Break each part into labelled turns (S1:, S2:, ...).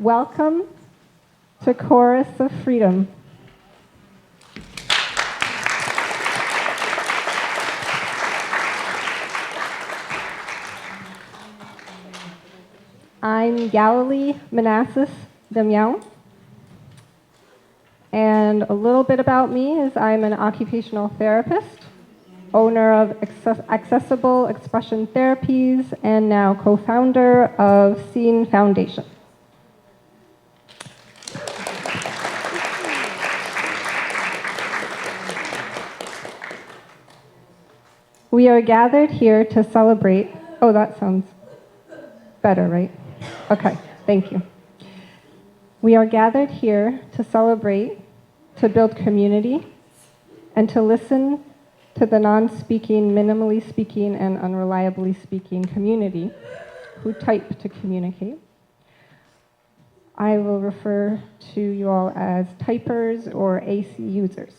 S1: Welcome to Chorus of Freedom. I'm Galilee Manassas Damião, and a little bit about me is I'm an occupational therapist, owner of Accessible Expression Therapies, and now co-founder of Scene Foundation. We are gathered here to celebrate. Oh, that sounds better, right? Okay, thank you. We are gathered here to celebrate, to build community, and to listen to the non-speaking, minimally speaking, and unreliably speaking community who type to communicate. I will refer to you all as typers or AC users.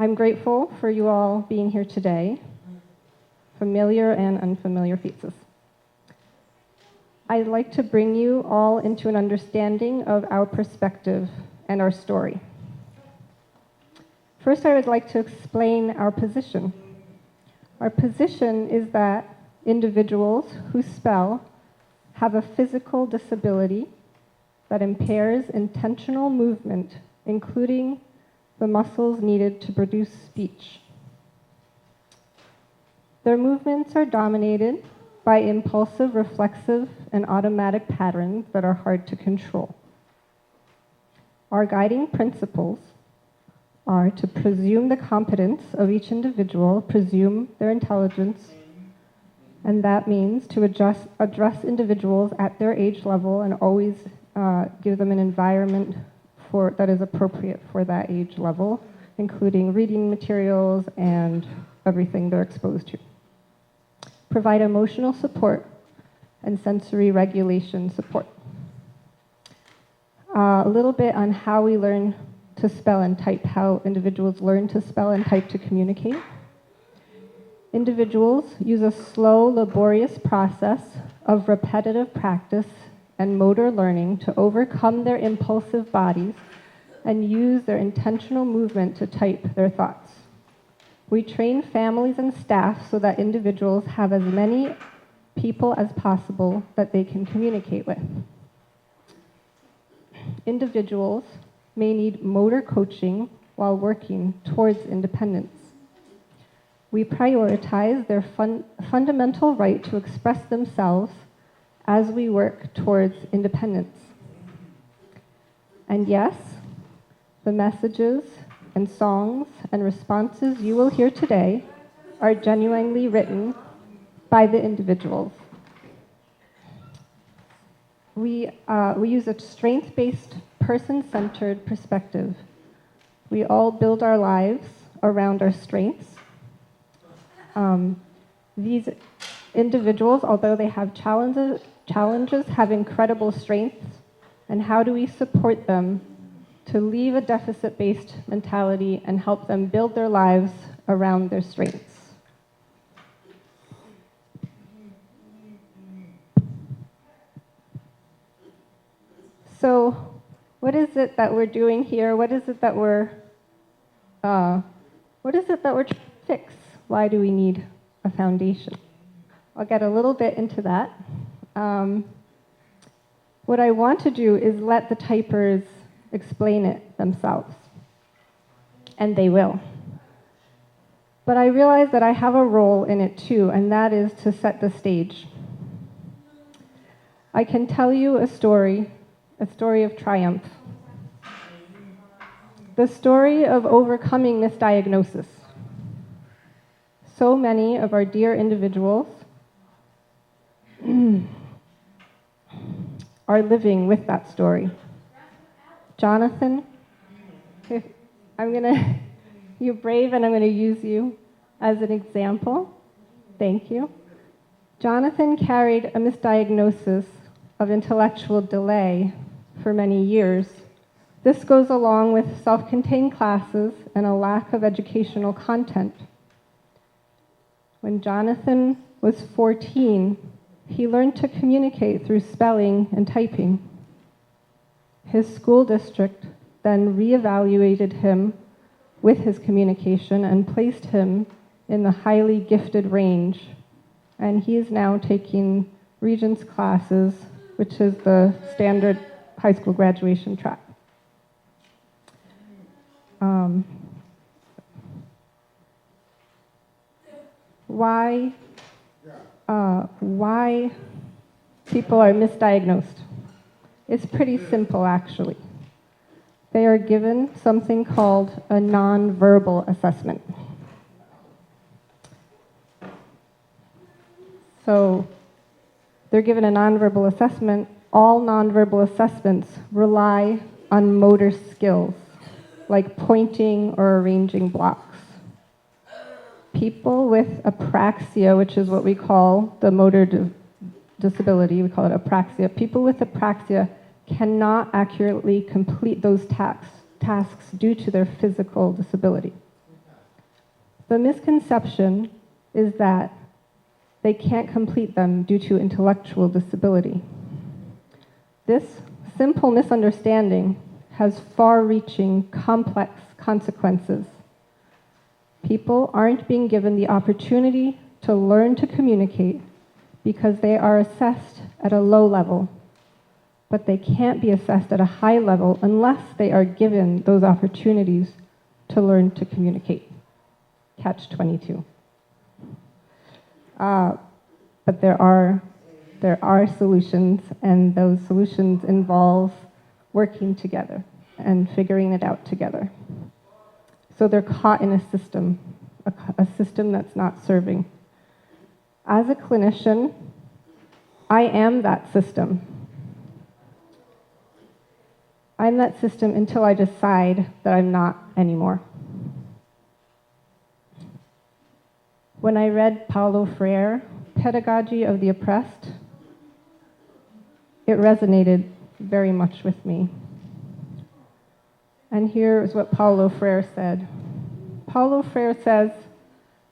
S1: I'm grateful for you all being here today, familiar and unfamiliar faces. I'd like to bring you all into an understanding of our perspective and our story. First, I would like to explain our position. Our position is that individuals who spell have a physical disability that impairs intentional movement, including the muscles needed to produce speech. Their movements are dominated by impulsive, reflexive, and automatic patterns that are hard to control. Our guiding principles are to presume the competence of each individual, presume their intelligence, and that means to address individuals at their age level and always give them an environment that is appropriate for that age level, including reading materials and everything they're exposed to. Provide emotional support and sensory regulation support. A little bit on how we learn to spell and type, how individuals learn to spell and type to communicate. Individuals use a slow, laborious process of repetitive practice and motor learning to overcome their impulsive bodies and use their intentional movement to type their thoughts. We train families and staff so that individuals have as many people as possible that they can communicate with. Individuals may need motor coaching while working towards independence. We prioritize their fundamental right to express themselves as we work towards independence. And yes, the messages and songs and responses you will hear today are genuinely written by the individuals. We use a strength-based, person-centered perspective. We all build our lives around our strengths. These individuals, although they have challenges, have incredible strengths, and how do we support them to leave a deficit-based mentality and help them build their lives around their strengths? So, what is it that we're doing here? What is it that we're trying to fix? Why do we need a foundation? I'll get a little bit into that. What I want to do is let the typers explain it themselves, and they will. But I realize that I have a role in it too, and that is to set the stage. I can tell you a story of triumph. The story of overcoming misdiagnosis. So many of our dear individuals are living with that story. Jonathan, you're brave and I'm going to use you as an example. Thank you. Jonathan carried a misdiagnosis of intellectual delay for many years. This goes along with self-contained classes and a lack of educational content. When Jonathan was 14, He learned to communicate through spelling and typing. His school district then reevaluated him with his communication and placed him in the highly gifted range. And he is now taking Regents classes, which is the standard high school graduation track. Why people are misdiagnosed? It's pretty simple, actually. They are given something called a nonverbal assessment. So they're given a nonverbal assessment. All nonverbal assessments rely on motor skills, like pointing or arranging blocks. People with apraxia, which is what we call the motor disability, we call it apraxia. People with apraxia cannot accurately complete those tasks due to their physical disability. The misconception is that they can't complete them due to intellectual disability. This simple misunderstanding has far-reaching, complex consequences. People aren't being given the opportunity to learn to communicate because they are assessed at a low level, but they can't be assessed at a high level unless they are given those opportunities to learn to communicate. Catch-22. But there are solutions, and those solutions involve working together and figuring it out together. So they're caught in a system that's not serving. As a clinician, I am that system. I'm that system until I decide that I'm not anymore. When I read Paulo Freire, Pedagogy of the Oppressed, it resonated very much with me. And here is what Paulo Freire said. Paulo Freire says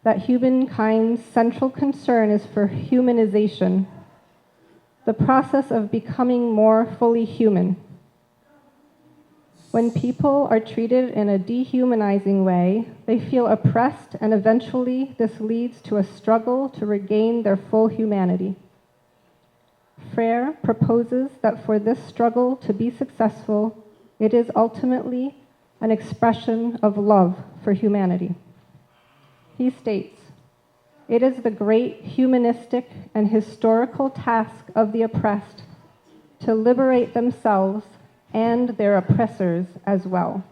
S1: that humankind's central concern is for humanization, the process of becoming more fully human. When people are treated in a dehumanizing way, they feel oppressed, and eventually this leads to a struggle to regain their full humanity. Freire proposes that for this struggle to be successful, it is ultimately an expression of love for humanity. He states, "It is the great humanistic and historical task of the oppressed to liberate themselves and their oppressors as well."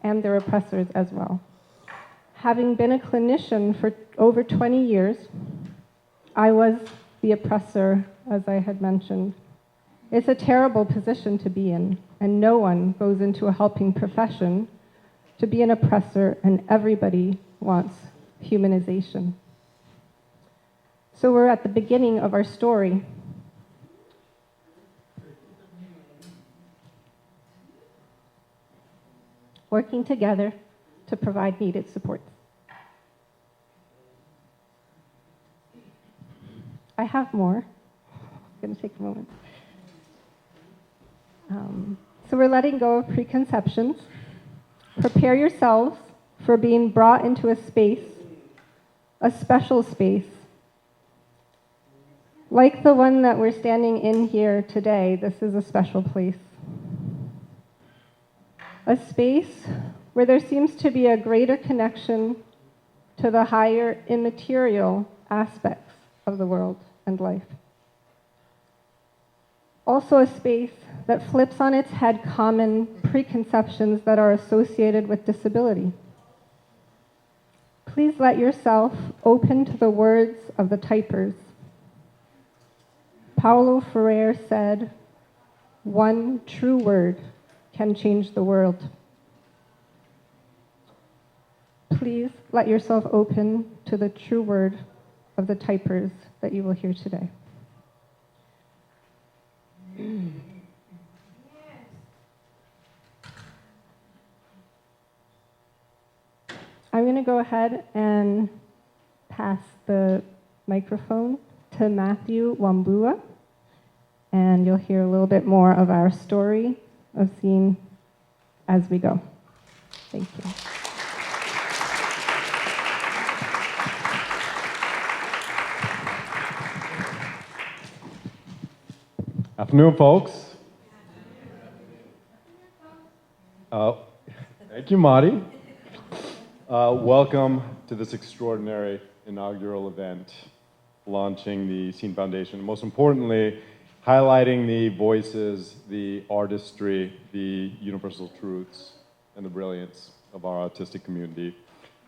S1: And their oppressors as well. Having been a clinician for over 20 years, I was the oppressor, as I had mentioned. It's a terrible position to be in, and no one goes into a helping profession to be an oppressor, and everybody wants humanization. So we're at the beginning of our story. Working together to provide needed supports. I have more. It's going to take a moment. So we're letting go of preconceptions. Prepare yourselves for being brought into a space, a special space, like the one that we're standing in here today. This is a special place. A space where there seems to be a greater connection to the higher immaterial aspects of the world and life. Also a space that flips on its head common preconceptions that are associated with disability. Please let yourself open to the words of the typers. Paulo Freire said, "One true word can change the world." Please let yourself open to the true word of the typers that you will hear today. I'm going to go ahead and pass pass the microphone to Matthew Wambua, and you'll hear a little bit more of our story of Scene as we go. Thank you.
S2: Afternoon, folks. Thank you, Marty. Welcome to this extraordinary inaugural event, launching the Scene Foundation. Most importantly, highlighting the voices, the artistry, the universal truths, and the brilliance of our autistic community.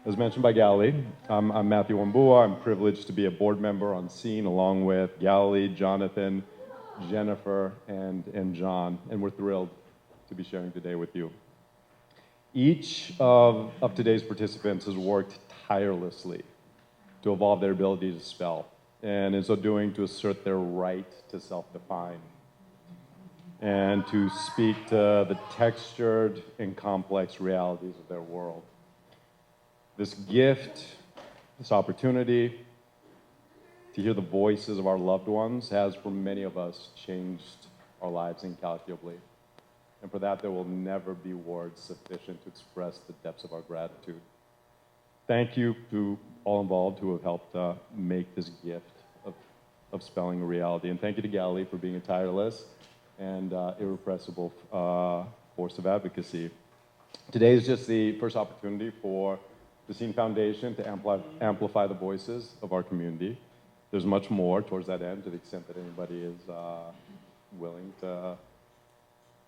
S2: As mentioned by Galilee, I'm Matthew Wambua. I'm privileged to be a board member on Scene, along with Galilee, Jonathan, Jennifer, and John, and we're thrilled to be sharing today with you. Each of today's participants has worked tirelessly to evolve their ability to spell, and in so doing, to assert their right to self-define, and to speak to the textured and complex realities of their world. This gift, this opportunity to hear the voices of our loved ones has, for many of us, changed our lives incalculably. And for that, there will never be words sufficient to express the depths of our gratitude. Thank you to all involved who have helped make this gift of spelling a reality. And thank you to Galilee for being a tireless and irrepressible force of advocacy. Today is just the first opportunity for the Scene Foundation to amplify the voices of our community. There's much more towards that end, to the extent that anybody is willing to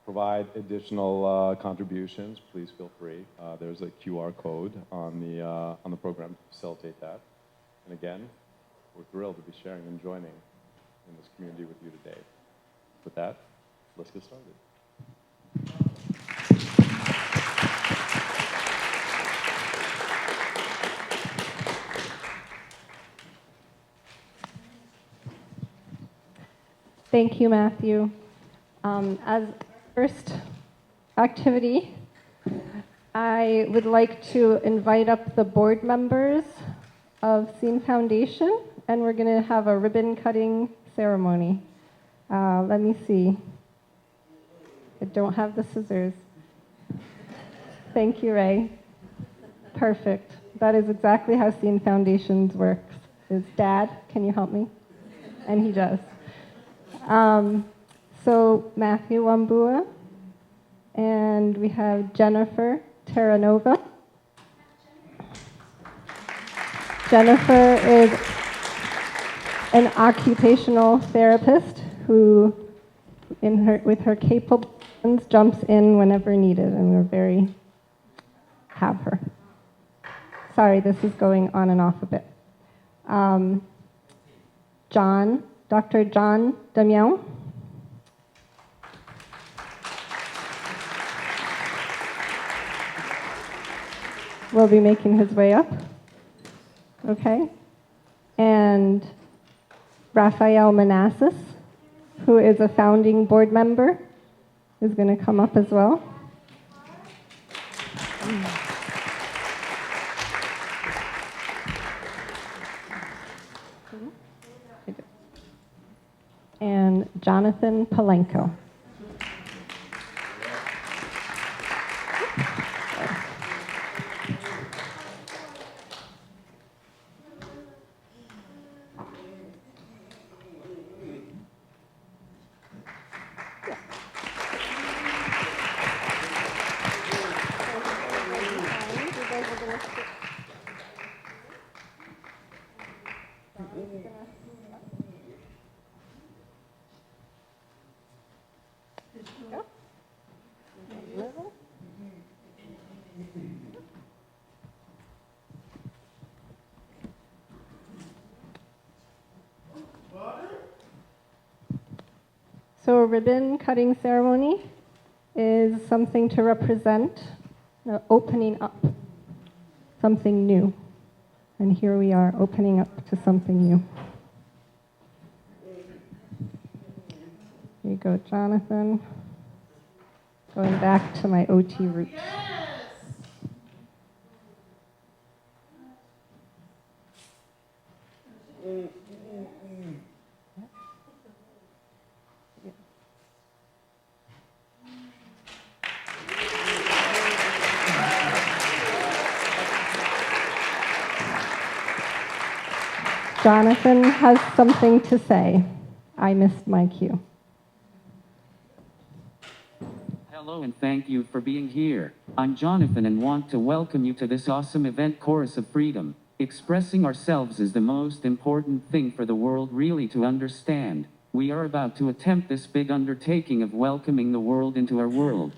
S2: provide additional contributions. Please feel free. There's a QR code on the program to facilitate that. And again, we're thrilled to be sharing and joining in this community with you today. With that, let's get started.
S1: Thank you, Matthew. As first activity, I would like to invite up the board members of Scene Foundation, and we're going to have a ribbon cutting ceremony. Let me see. I don't have the scissors. Thank you, Ray. Perfect. That is exactly how Scene Foundations works. Is Dad, can you help me? And he does. So Matthew Wambua, and we have Jennifer Terranova. Jennifer is an occupational therapist who, with her capable hands, jumps in whenever needed, and we're very have her. Sorry, this is going on and off a bit. Dr. John Damião. Will be making his way up. Okay. And Raphael Manassas, who is a founding board member, is going to come up as well. And Jonathan Palenko. So a ribbon cutting ceremony is something to represent the opening up, something new. And here we are opening up to something new. Here you go, Jonathan. Going back to my OT roots. Jonathan has something to say. I missed my cue.
S3: Hello and thank you for being here. I'm Jonathan and want to welcome you to this awesome event, Chorus of Freedom. Expressing ourselves is the most important thing for the world really to understand. We are about to attempt this big undertaking of welcoming the world into our world.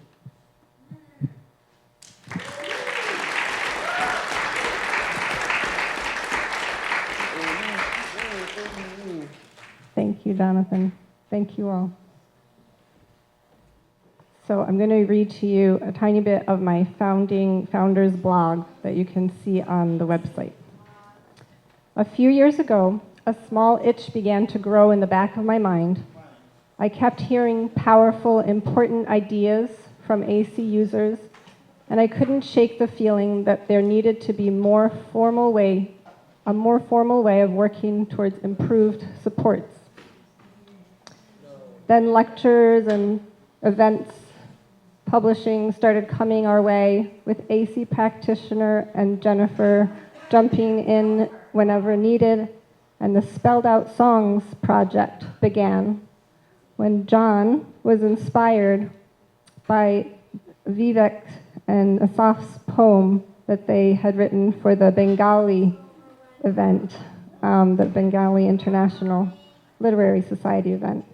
S1: Thank you, Jonathan. Thank you all. So I'm going to read to you a tiny bit of my founders blog that you can see on the website. A few years ago, a small itch began to grow in the back of my mind. I kept hearing powerful, important ideas from AC users, and I couldn't shake the feeling that there needed to be a more formal way of working towards improved supports. Then lectures and events publishing started coming our way, with AC practitioner and Jennifer jumping in whenever needed, and the Spelled Out Songs project began when John was inspired by Vivek and Asaf's poem that they had written for the Bengali event, the Bengali International Literary Society event.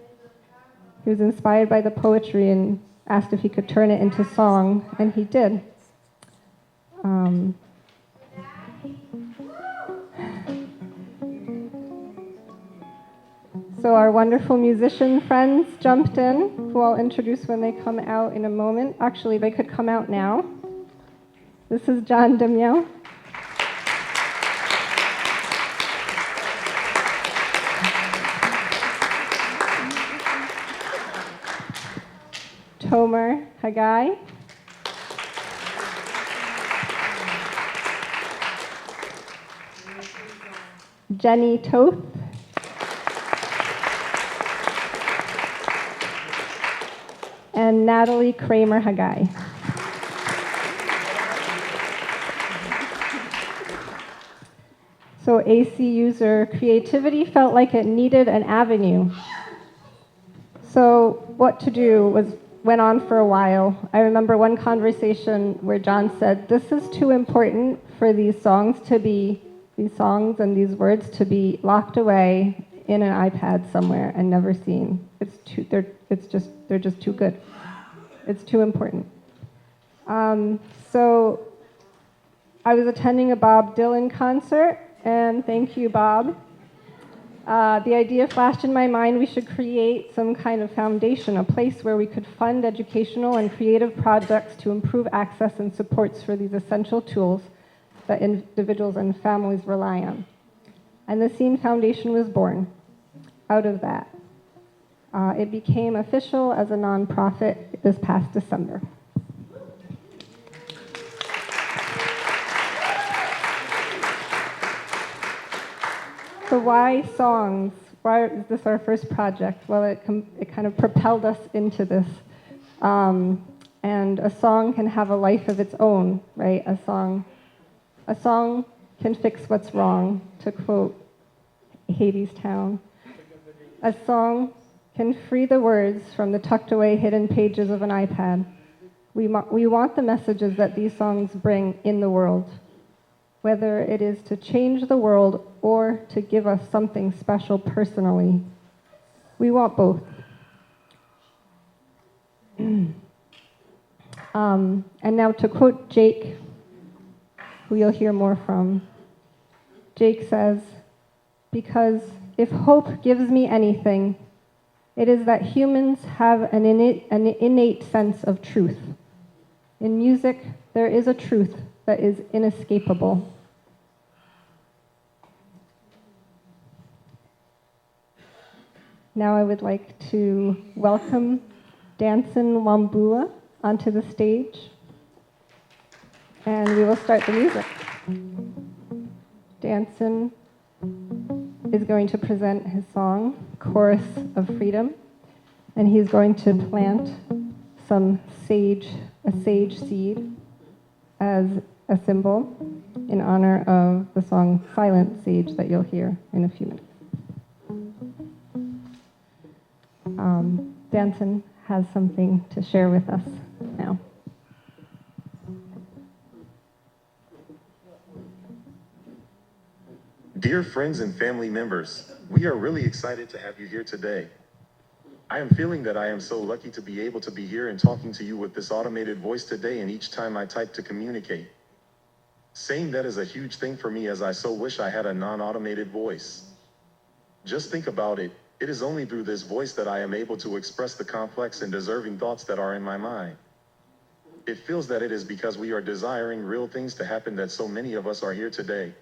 S1: He was inspired by the poetry and asked if he could turn it into song, and he did. So our wonderful musician friends jumped in, who I'll introduce when they come out in a moment. Actually, they could come out now. This is John Demyo. Tomer Hagai. Jenny Toth. And Natalie Kramer Hagai. So AC user creativity felt like it needed an avenue. So what to do went on for a while. I remember one conversation where John said, "This is too important for these songs and these words to be locked away in an iPad somewhere and never seen. They're just too good. It's too important." So I was attending a Bob Dylan concert, and thank you, Bob. The idea flashed in my mind we should create some kind of foundation, a place where we could fund educational and creative projects to improve access and supports for these essential tools that individuals and families rely on. And the Scene Foundation was born out of that. It became official as a nonprofit this past December. So why songs? Why is this our first project? Well, it kind of propelled us into this. And a song can have a life of its own, right? A song can fix what's wrong, to quote Hadestown. A song can free the words from the tucked away hidden pages of an iPad. We want the messages that these songs bring in the world, whether it is to change the world or to give us something special personally. We want both. And now to quote Jake, who you'll hear more from. Jake says, "Because if hope gives me anything, it is that humans have an innate sense of truth. In music, there is a truth that is inescapable." Now I would like to welcome Danson Wambua onto the stage, and we will start the music. Danson is going to present his song, Chorus of Freedom, and he's going to plant a sage seed as a symbol in honor of the song Silent Sage that you'll hear in a few minutes. Danton has something to share with us now.
S4: Dear friends and family members, we are really excited to have you here today. I am feeling that I am so lucky to be able to be here and talking to you with this automated voice today, and each time I type to communicate. Saying that is a huge thing for me, as I so wish I had a non-automated voice. Just think about it. It is only through this voice that I am able to express the complex and deserving thoughts that are in my mind. It feels that it is because we are desiring real things to happen that so many of us are here today.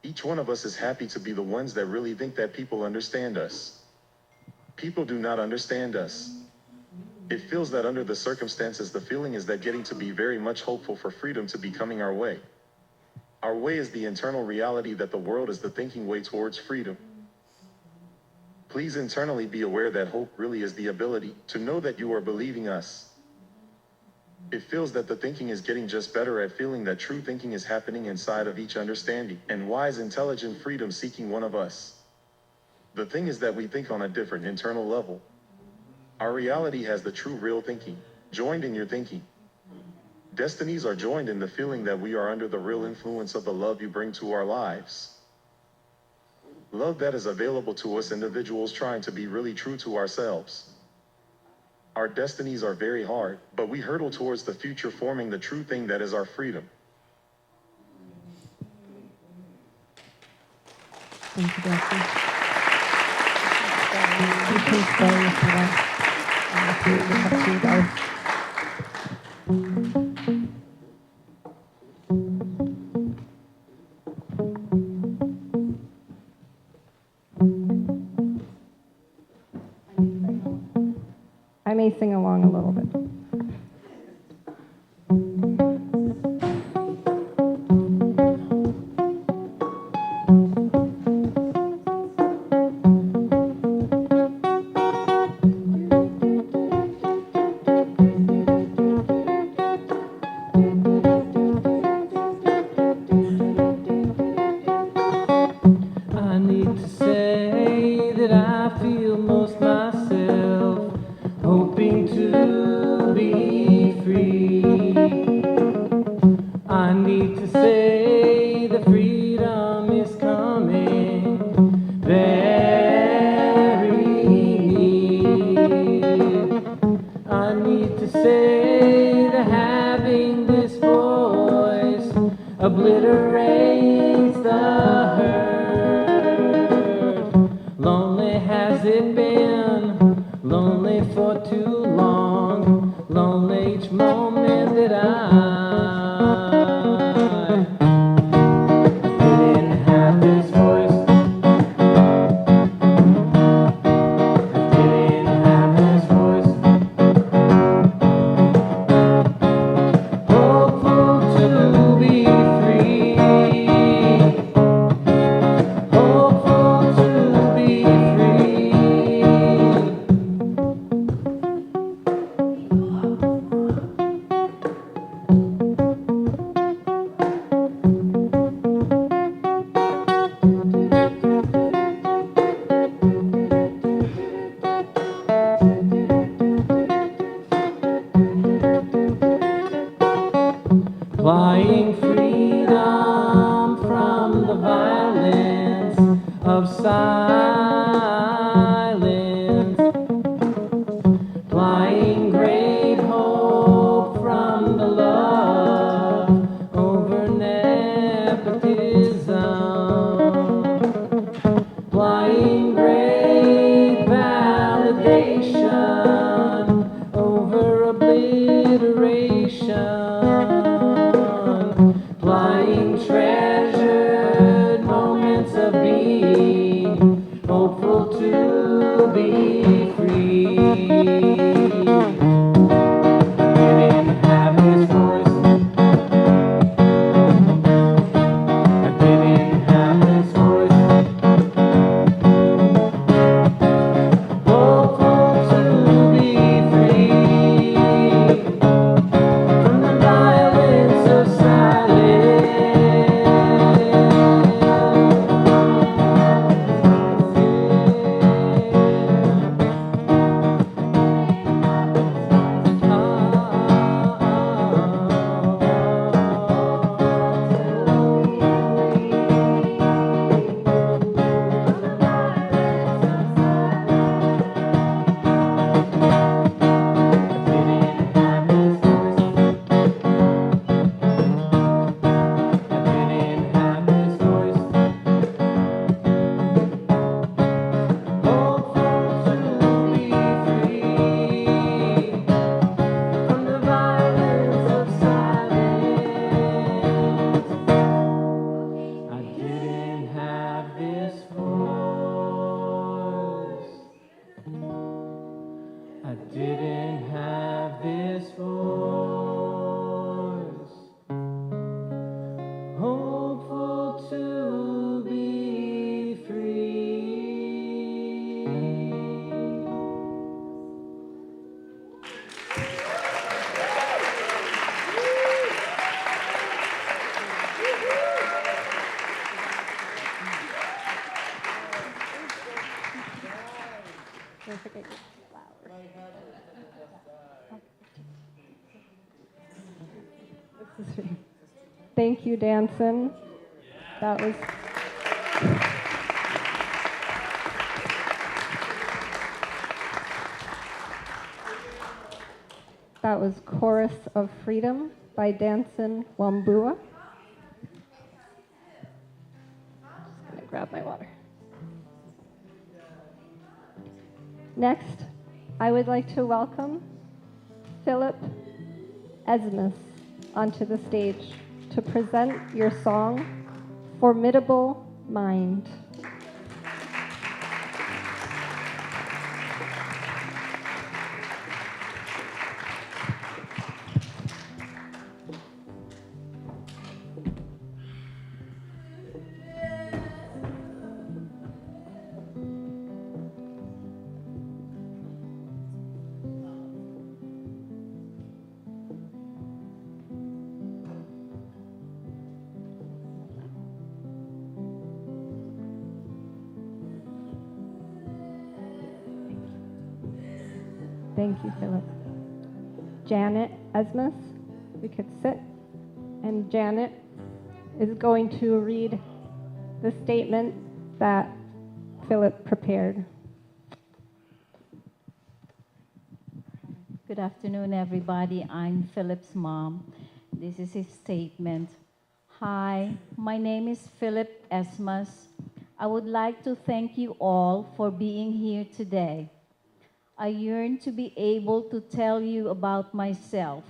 S4: Each one of us is happy to be the ones that really think that people understand us. People do not understand us. It feels that under the circumstances, the feeling is that getting to be very much hopeful for freedom to be coming our way. Our way is the internal reality that the world is the thinking way towards freedom. Please internally be aware that hope really is the ability to know that you are believing us. It feels that the thinking is getting just better at feeling that true thinking is happening inside of each understanding and wise, intelligent, freedom-seeking one of us. The thing is that we think on a different internal level. Our reality has the true real thinking joined in your thinking. Destinies are joined in the feeling that we are under the real influence of the love you bring to our lives. Love that is available to us individuals trying to be really true to ourselves. Our destinies are very hard, but we hurtle towards the future, forming the true thing that is our freedom.
S1: Thank you, Danton. You can stay if you want. It's up to you guys. I may sing along a little bit.
S5: I need to say that I feel most myself, hoping to be free. I need to say that freedom is coming very near. I need to say that having this voice obliterates the hurt. Lonely has it been, lonely for too long, lonely each moment that I didn't have this voice. I didn't have this voice. Hopeful to be free. Hopeful to be free. Flying freedom from the violence of silence. Flying great hope from the love over nepotism. Flying great validation over obliteration. Flying treasured moments of being hopeful to be free. I didn't have his voice. I didn't have his voice. Hopeful to I didn't have this voice. Hopeful to be free.
S1: Don't forget your flowers. Thank you, Danson. That was. That was Chorus of Freedom by Danson Wambua. Just gonna grab my water. Next, I would like to welcome Philip Esmus onto the stage to present your song, Formidable Mind. Thank you, Philip. Janet Esmus, we could sit. And Janet is going to read the statement that Philip prepared.
S6: Good afternoon, everybody. I'm Philip's mom. This is his statement. Hi, my name is Philip Esmus. I would like to thank you all for being here today. I yearn to be able to tell you about myself.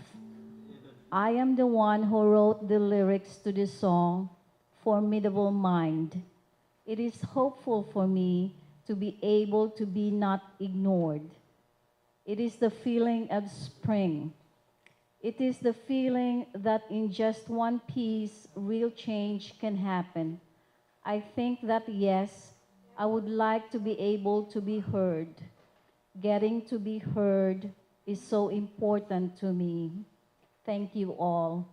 S6: I am the one who wrote the lyrics to the song, Formidable Mind. It is hopeful for me to be able to be not ignored. It is the feeling of spring. It is the feeling that in just one piece, real change can happen. I think that yes, I would like to be able to be heard. Getting to be heard is so important to me. Thank you all.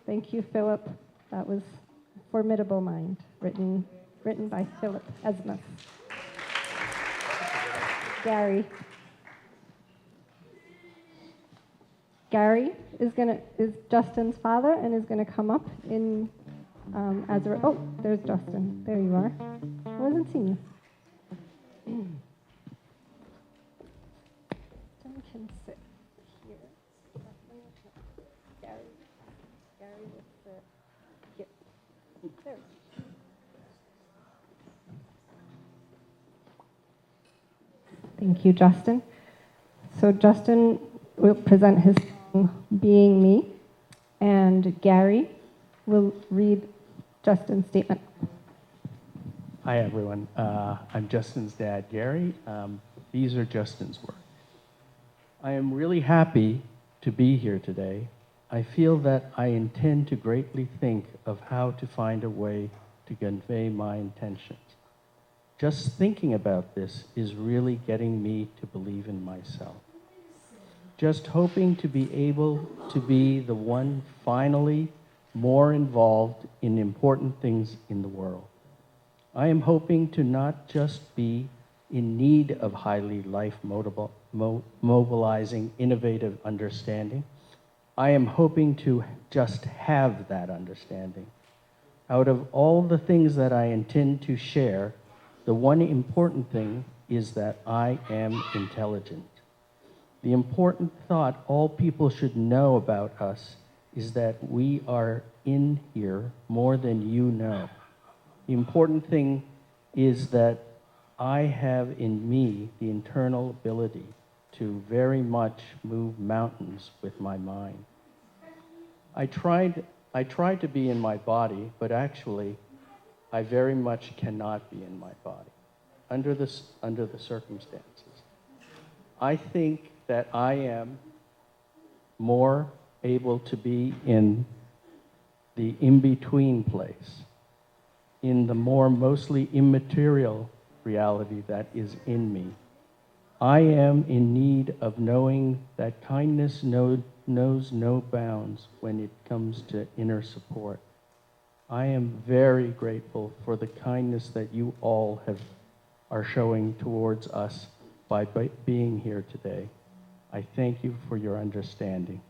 S1: Thank you, Philip. That was Formidable Mind, written by Philip Esmus. Gary. Gary is Justin's father and is gonna come up in as a. Oh, there's Justin. There you are. I wasn't seeing you. Justin can sit here. Gary will sit here. There. Thank you, Justin. So Justin will present his song, Being Me, and Gary will read Justin's statement.
S7: Hi, everyone. I'm Justin's dad, Gary. These are Justin's words. I am really happy to be here today. I feel that I intend to greatly think of how to find a way to convey my intentions. Just thinking about this is really getting me to believe in myself. Just hoping to be able to be the one finally more involved in important things in the world. I am hoping to not just be in need of highly mobilizing, innovative understanding. I am hoping to just have that understanding. Out of all the things that I intend to share, the one important thing is that I am intelligent. The important thought all people should know about us is that we are in here more than you know. The important thing is that I have in me the internal ability to very much move mountains with my mind. I tried to be in my body, but actually, I very much cannot be in my body under the circumstances. I think that I am more able to be in the in-between place, in the more mostly immaterial reality that is in me. I am in need of knowing that kindness knows no bounds when it comes to inner support. I am very grateful for the kindness that you all are showing towards us by being here today. I thank you for your understanding.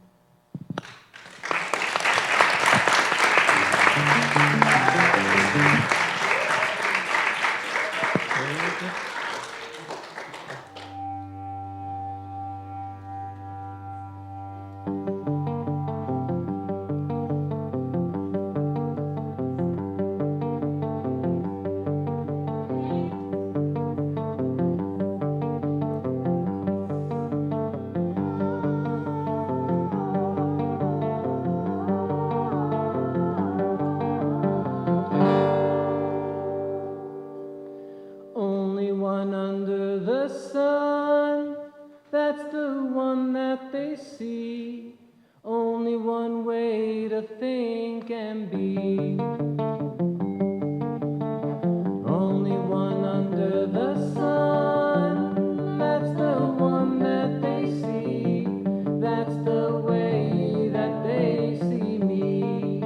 S5: Only one under the sun, that's the one that they see. Only one way to think and be. Only one under the sun, that's the one that they see. That's the way that they see me.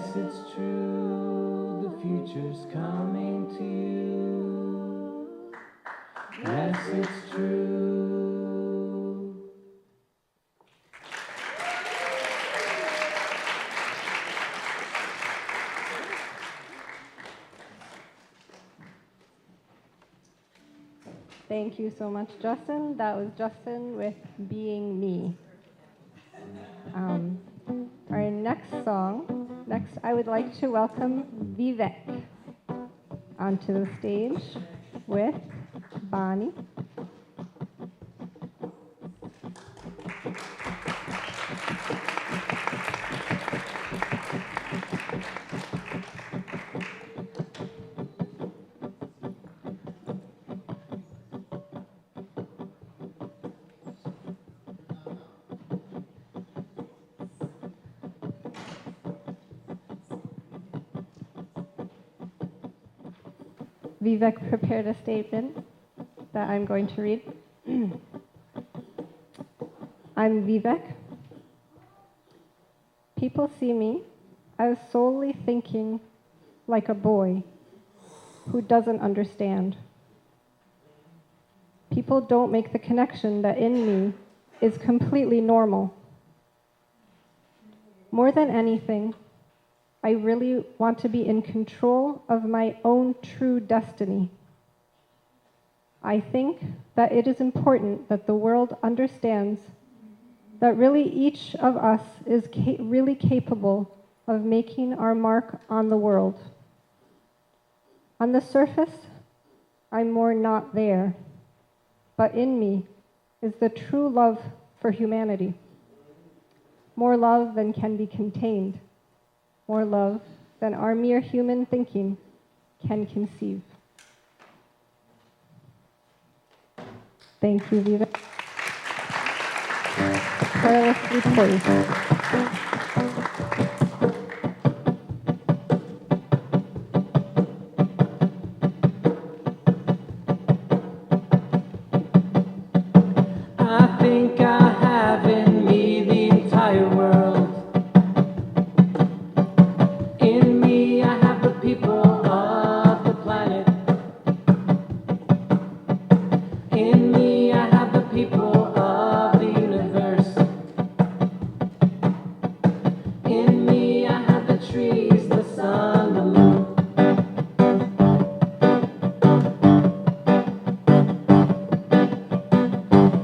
S5: Yes, it's true, the future's coming to you. Yes, it's true.
S1: Thank you so much, Justin. That was Justin with Being Me. Our next song, I would like to welcome Vivek onto the stage with Bonnie. Vivek prepared a statement that I'm going to read. I'm Vivek. People see me as solely thinking like a boy who doesn't understand. People don't make the connection that in me is completely normal. More than anything, I really want to be in control of my own true destiny. I think that it is important that the world understands that really each of us is really capable of making our mark on the world. On the surface, I'm more not there, but in me is the true love for humanity. More love than can be contained. More love than our mere human thinking can conceive. Thank you, Viva. Carelessly poised.
S5: I think I have in me the entire world. In me I have the people of the planet. In me I have the people of the universe. In me I have the trees, the sun, the moon.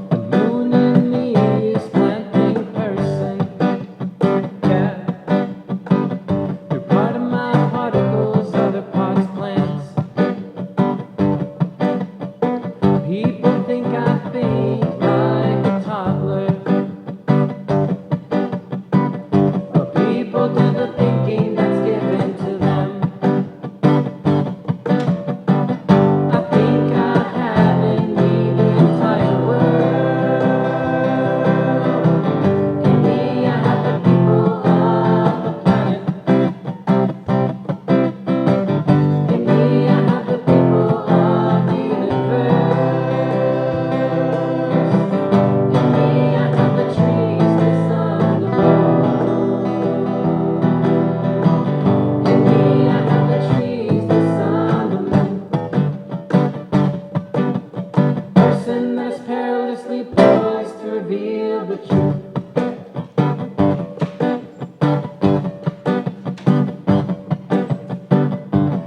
S5: The moon in me is planting person. Yeah. You're part of my particles, other parts plants. People think I think like a toddler. But people do the thinking that's given to them. I think I have in me the entire world. In me I have the people of the planet. In me I have the people of the universe. In me I have the trees, the sun, the moon. In me I have the trees, the sun, the moon. Person that's perilously poised to reveal the truth.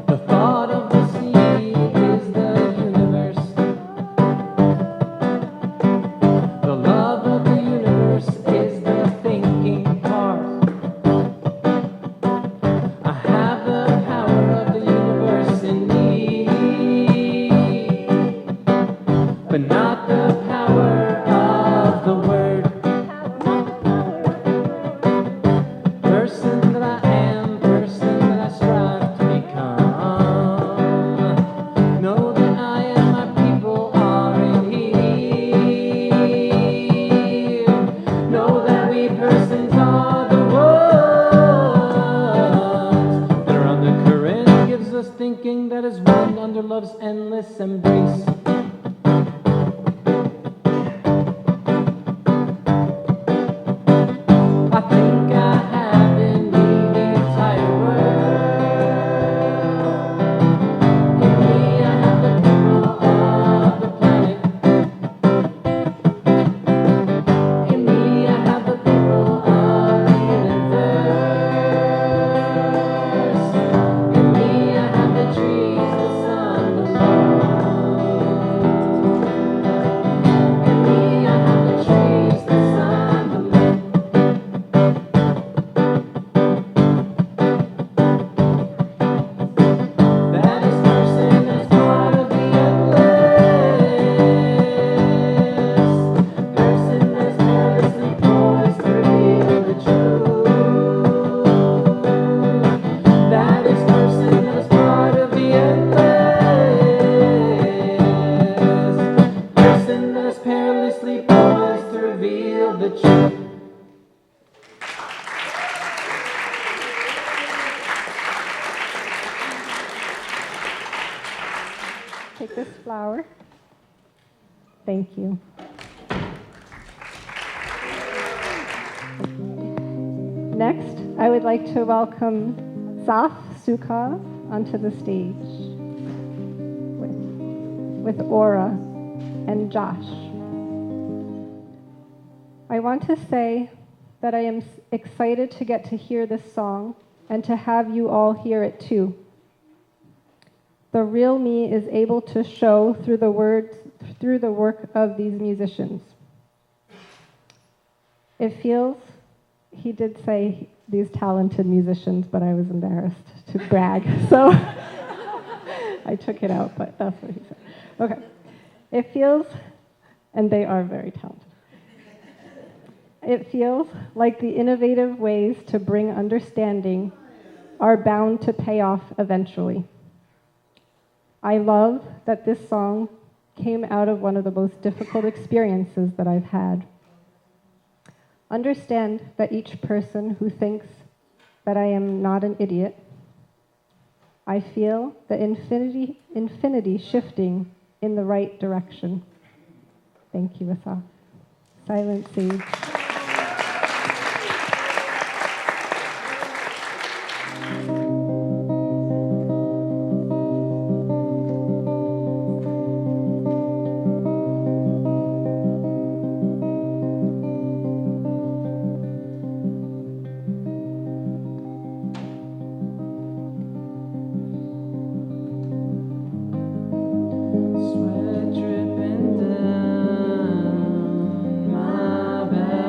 S5: The thought of the seed is the universe. The love of the universe is the thinking part. I have the power of the universe in me, but not the power of the word. Person that I am, person that I strive to become. Know that I and my people are in here. Know that we persons are the ones that are on the current, gives us thinking that is one under love's endless embrace. I think I have in me the entire world.
S1: take this flower. Thank you. Next, I would like to welcome Zaf Sukov onto the stage with Aura and Josh. I want to say that I am excited to get to hear this song and to have you all hear it too. The real me is able to show through the work of these musicians. It feels, he did say these talented musicians, but I was embarrassed to brag, so I took it out, but that's what he said. Okay. It feels, and they are very talented. It feels like the innovative ways to bring understanding are bound to pay off eventually. I love that this song came out of one of the most difficult experiences that I've had. Understand that each person who thinks that I am not an idiot, I feel the infinity shifting in the right direction. Thank you, Asaf. Silent Sage.
S5: Sweat dripping down my back.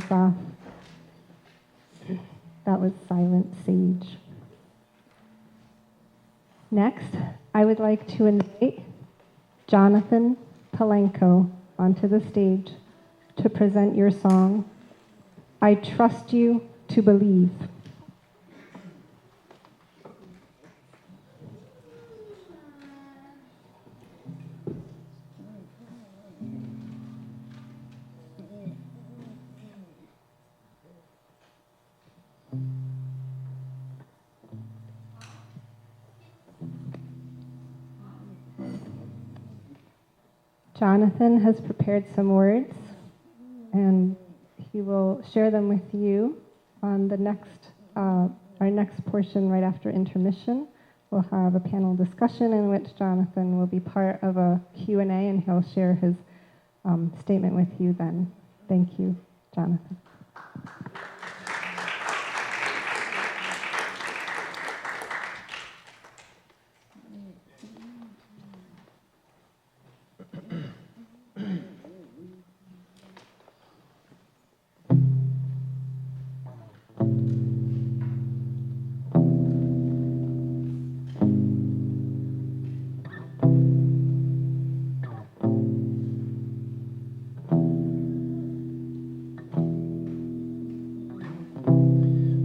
S1: us off. That was Silent Sage. Next, I would like to invite Jonathan Palenko onto the stage to present your song, I Trust You to Believe. Jonathan has prepared some words, and he will share them with you on the our next portion right after intermission. We'll have a panel discussion in which Jonathan will be part of a Q&A, and he'll share his statement with you then. Thank you, Jonathan.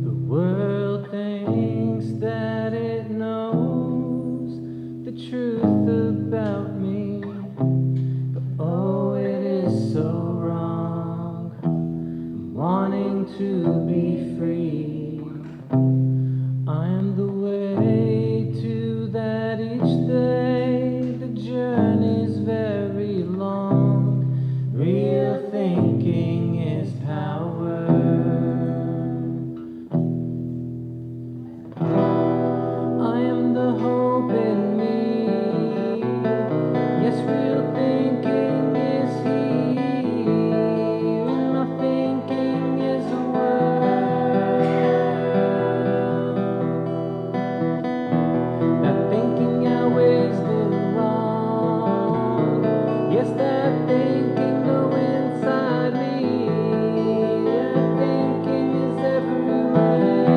S5: The world thinks that it knows the truth about me, but oh, it is so wrong. I'm wanting to be free. I am the way to that each day. The journey's very long. Real thinking is power. I am the hope in me. Yes, real thinking is here. My thinking is a word. That thinking outweighs the wrong. Yes, that thinking go inside me. That thinking is everywhere.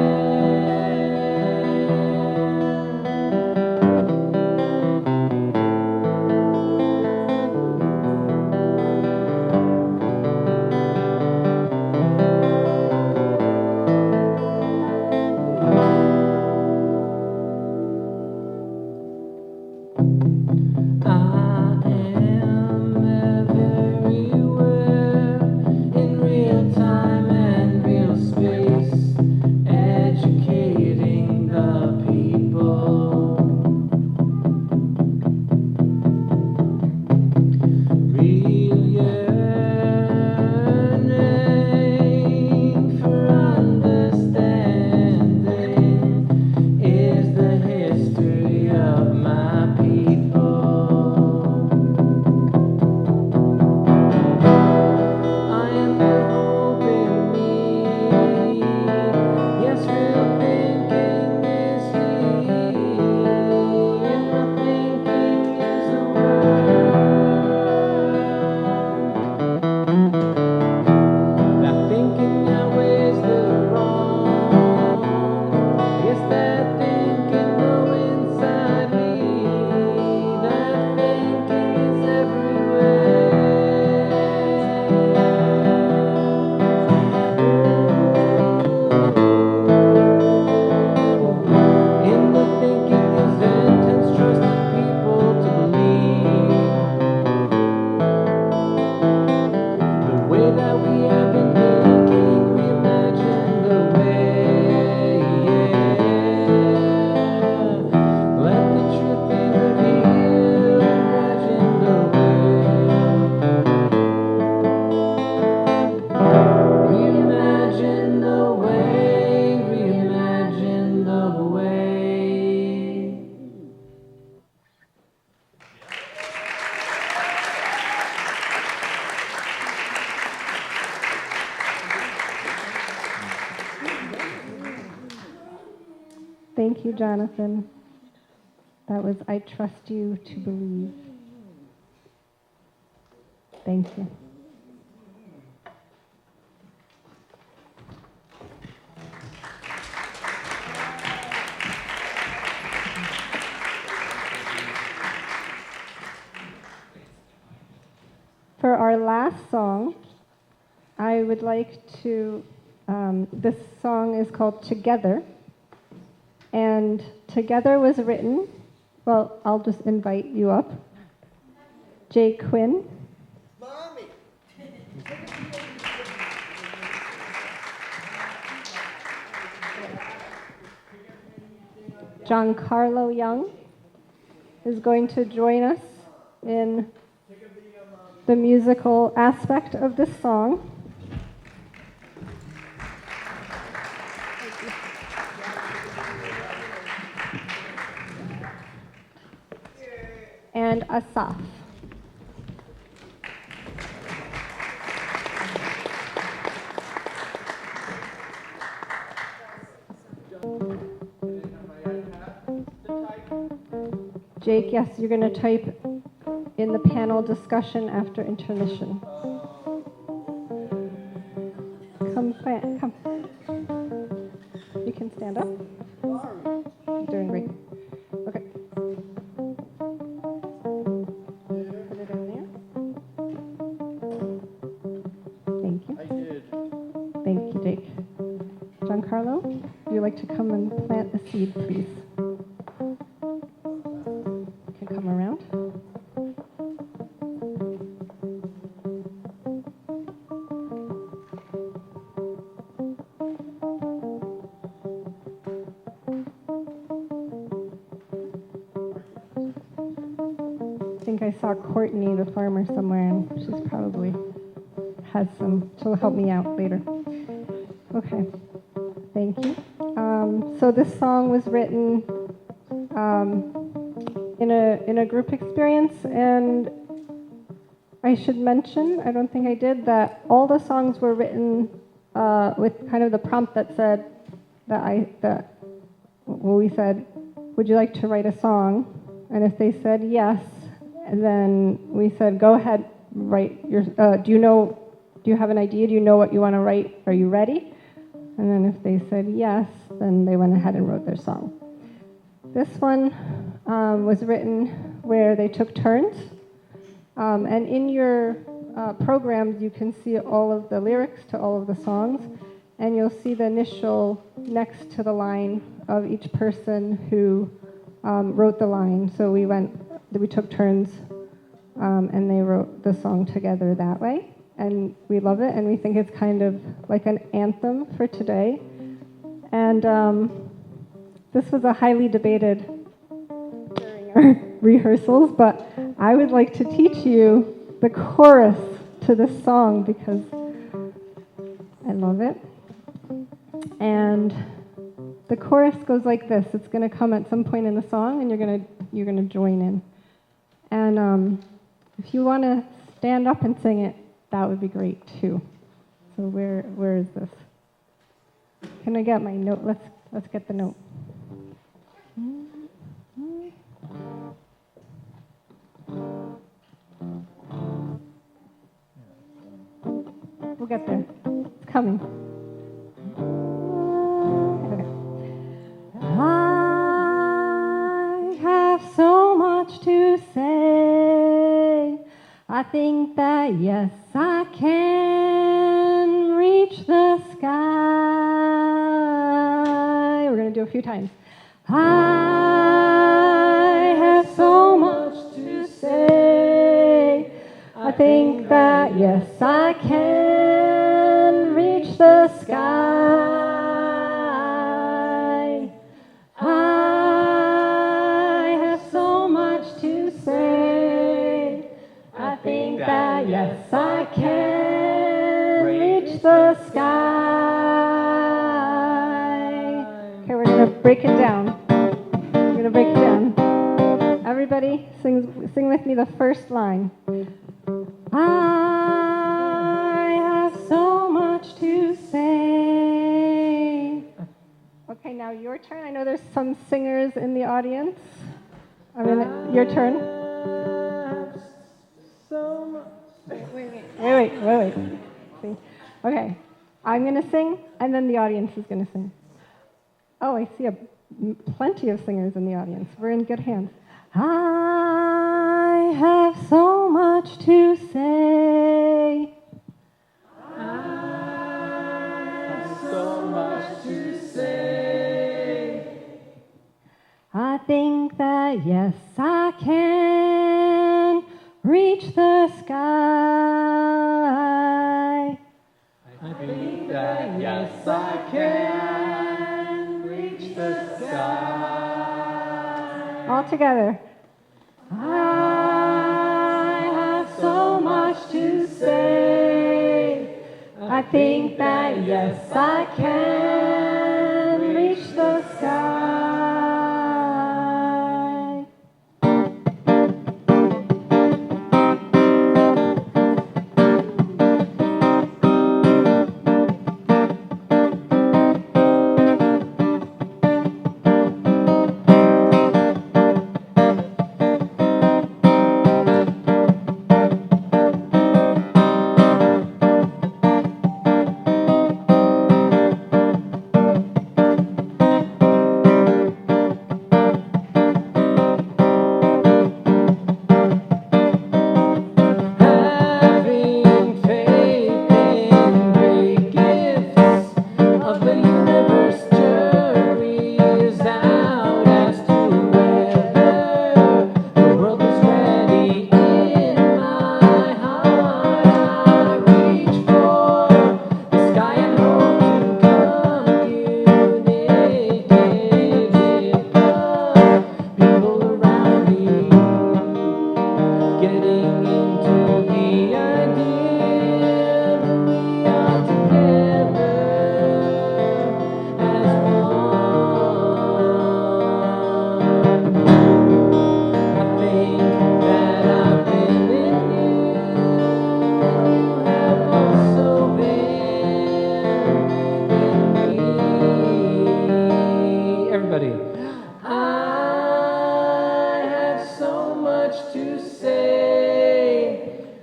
S5: I am everywhere in real time and real space, educating the people. Real yearning for understanding is the history of my people. I am the hope in me. Yes, real thinking is here. My thinking is a word. That thinking outweighs the wrong. Yes, that thinking go inside me. That thinking is everywhere. In the thinking is intense trust in people to believe. The way that we have been thinking, reimagine the way. Let the truth be revealed, imagine the way. Reimagine the way, reimagine the way.
S1: Thank you, Jonathan. That was I Trust You to Believe. Thank you. our last song, I would like to, this song is called Together. And Together was written, well, I'll just invite you up. Jay Quinn.
S8: Mommy.
S1: Giancarlo Young is going to join us in the musical aspect of this song. And Asaf. Jake, yes, you're going to type in the panel discussion after intermission. Come. You can stand up. You're doing great. Okay. Put it in there. Thank you.
S7: I did.
S1: Thank you, Jake. Giancarlo, would you like to come and plant the seed, please? You can come around. I think I saw Courtney, the farmer, somewhere, and she's probably has some. She'll help me out later. Okay, thank you. So this song was written in a group experience, and I should mention, I don't think I did, that all the songs were written with kind of the prompt that said we said, would you like to write a song? And if they said yes, and then we said, go ahead, write your, do you have an idea? Do you know what you want to write? Are you ready? And then if they said yes, then they went ahead and wrote their song. This one was written where they took turns. And in your programs, you can see all of the lyrics to all of the songs. And you'll see the initial next to the line of each person who wrote the line. So we took turns, and they wrote the song together that way. And we love it, and we think it's kind of like an anthem for today. And this was a highly debated during our rehearsals, but I would like to teach you the chorus to this song because I love it. And the chorus goes like this. It's going to come at some point in the song, and you're going to join in. And if you want to stand up and sing it, that would be great too. So where is this? Can I get my note? Let's get the note. We'll get there. It's coming. Okay. I have so much to say. I think that yes, I can reach the sky. We're going to do a few times. I have so much to say. I think that yes, I can reach the sky. I have so much to say. I think that yes, I can reach the sky. Okay, we're going to break it down. We're going to break it down. Everybody sing with me the first line. I have so much to say. Okay, now your turn. I know there's some singers in the audience. Your turn. Wait. See. Okay, I'm going to sing, and then the audience is going to sing. Oh, I see plenty of singers in the audience. We're in good hands. I have so much to say.
S5: So much to say.
S1: I think that yes, I can reach the sky.
S5: I think that yes, I can reach the sky.
S1: All together. I have so much to say. I think that yes, I can reach the sky.
S5: Having faith in great gifts of the universe, juries out as to whether the world is ready. In my heart, I reach for the sky and hope to communicate with the people around me. Getting into the idea that we are together as one. I think that I've been in you, and you have also been in me. Everybody. I have so much to say.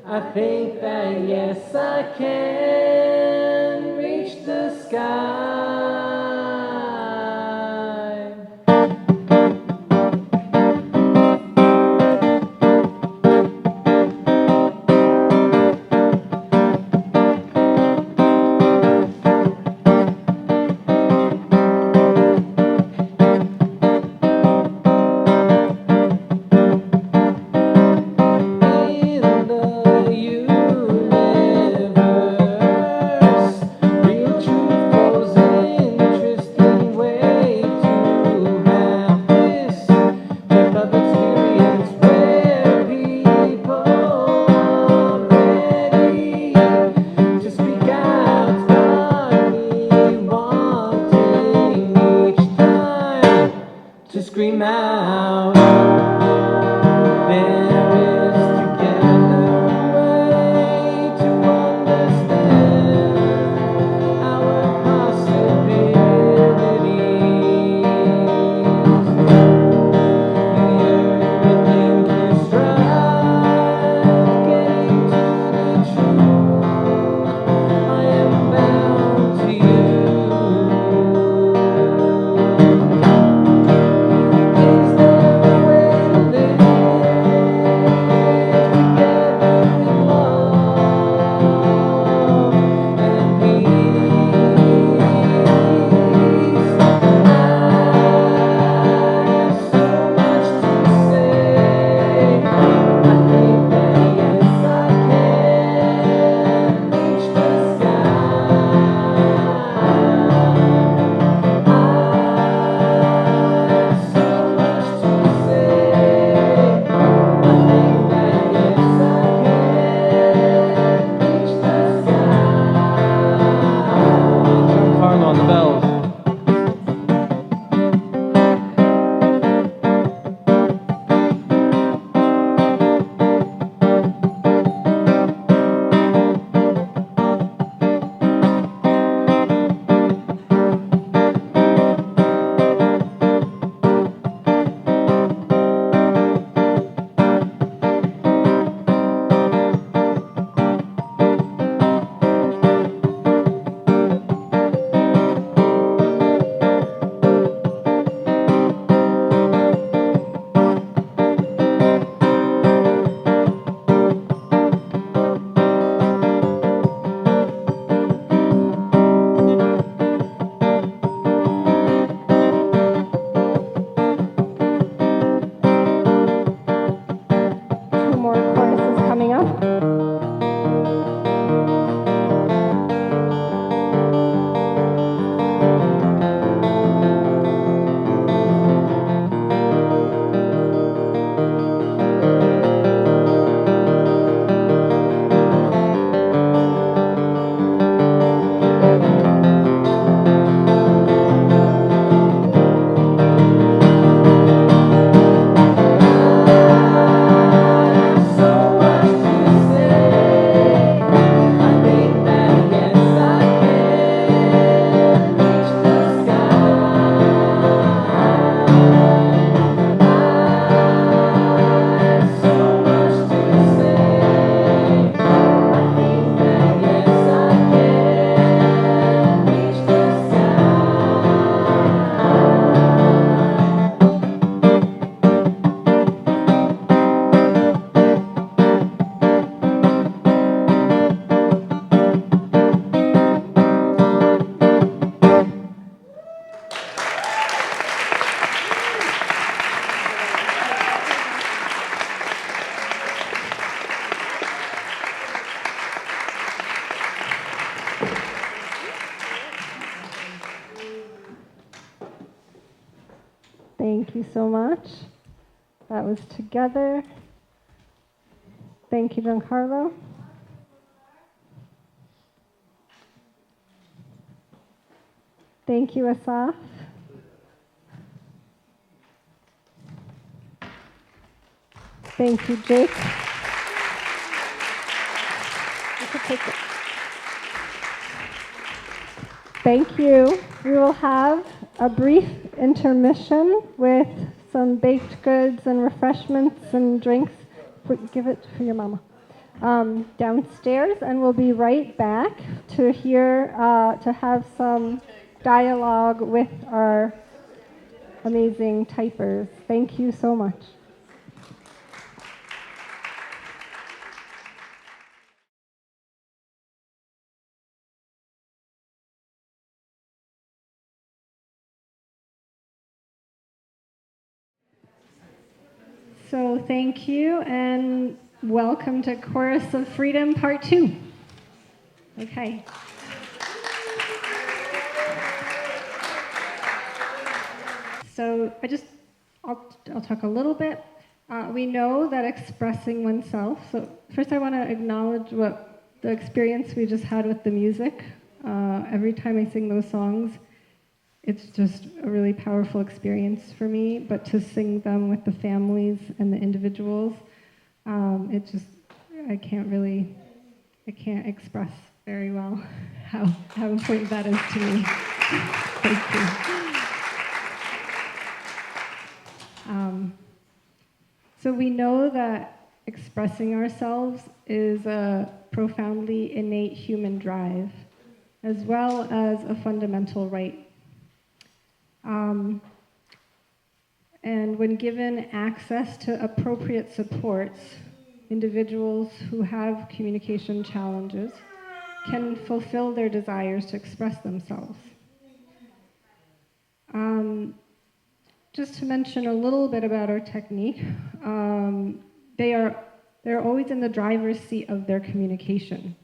S5: I think that yes, I can reach the sky. In the universe, real truth flows interesting way to have this type of experience where people are ready to speak out, finally wanting each time to scream out. There is together a way to understand our possibilities. Everything is right, getting to the truth. I am bound to you. Is there
S1: Thank you so much. That was together. Thank you, Giancarlo. Thank you, Asaf. Thank you, Jake. You can take it. Thank you. We will have a brief intermission with some baked goods and refreshments and drinks. Give it for your mama. Downstairs, and we'll be right back to to have some dialogue with our amazing typers. Thank you so much. So thank you, and welcome to Chorus of Freedom Part 2. Okay. So I'll talk a little bit. We know that expressing oneself, so first I want to acknowledge what the experience we just had with the music. Every time I sing those songs, it's just a really powerful experience for me, but to sing them with the families and the individuals, I can't express very well how important that is to me. Thank you. So we know that expressing ourselves is a profoundly innate human drive, as well as a fundamental right. And when given access to appropriate supports, individuals who have communication challenges can fulfill their desires to express themselves. Just to mention a little bit about our technique, they're always in the driver's seat of their communication.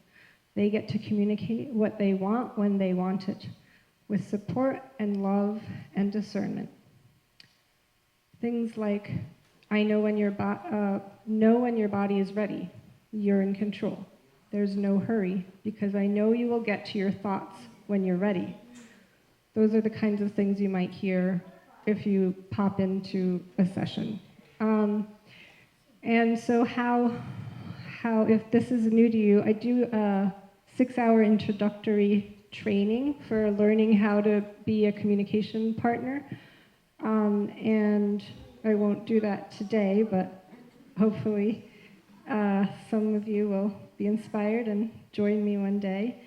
S1: They get to communicate what they want when they want it, with support and love and discernment. Things like, I know when your body is ready. You're in control. There's no hurry, because I know you will get to your thoughts when you're ready. Those are the kinds of things you might hear if you pop into a session. And so how, if this is new to you, I do a 6-hour introductory training for learning how to be a communication partner. And I won't do that today, but hopefully some of you will be inspired and join me one day.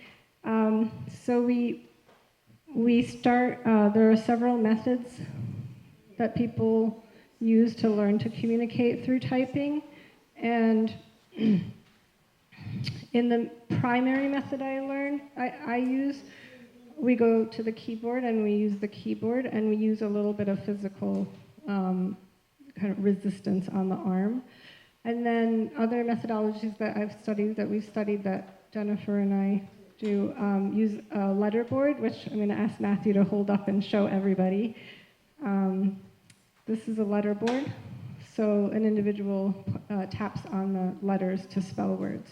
S1: So we start, there are several methods that people use to learn to communicate through typing. And in the primary method I use, we go to the keyboard and we use the keyboard, and we use a little bit of physical kind of resistance on the arm. And then other methodologies that we've studied that Jennifer and I do use a letterboard, which I'm going to ask Matthew to hold up and show everybody. This is a letterboard. So an individual taps on the letters to spell words.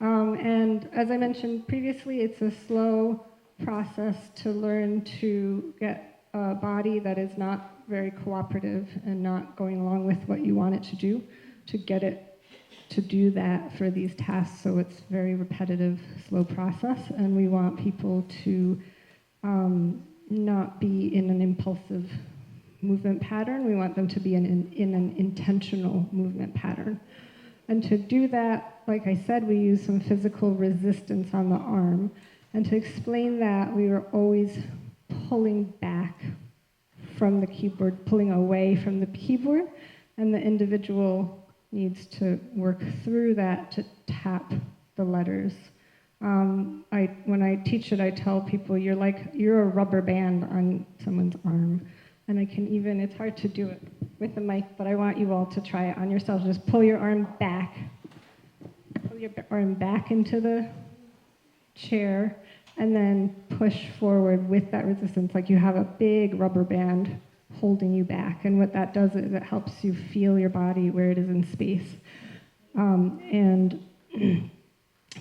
S1: And as I mentioned previously, it's a slow process to learn to get a body that is not very cooperative and not going along with what you want it to do, to get it to do that for these tasks. So it's very repetitive, slow process, and we want people to not be in an impulsive movement pattern. We want them to be in an intentional movement pattern. And to do that, like I said, we use some physical resistance on the arm. And to explain that, we were always pulling back from the keyboard, pulling away from the keyboard, and the individual needs to work through that to tap the letters. When I teach it, I tell people you're a rubber band on someone's arm. And I can even, it's hard to do it with the mic, but I want you all to try it on yourself. Just pull your arm back. Pull your arm back into the chair, and then push forward with that resistance, like you have a big rubber band holding you back. And what that does is it helps you feel your body where it is in space. And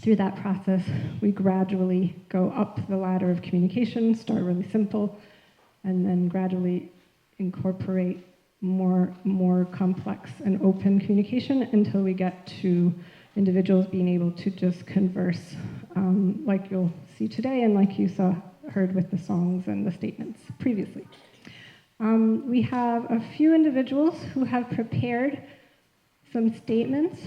S1: through that process, we gradually go up the ladder of communication, start really simple, and then gradually incorporate more complex and open communication until we get to individuals being able to just converse, like you'll see today and like you heard with the songs and the statements previously. We have a few individuals who have prepared some statements,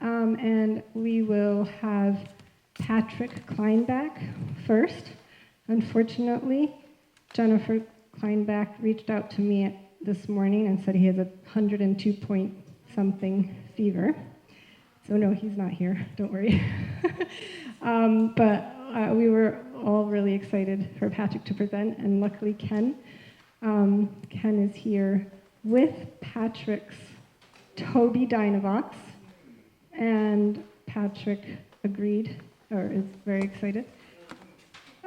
S1: and we will have Patrick Kleinbach first. Unfortunately, Jennifer Kleinbach reached out to me this morning and said he has a 102 point something fever. So no, he's not here, don't worry. But we were all really excited for Patrick to present, and luckily Ken is here with Patrick's Toby Dynavox, and Patrick agreed, or is very excited,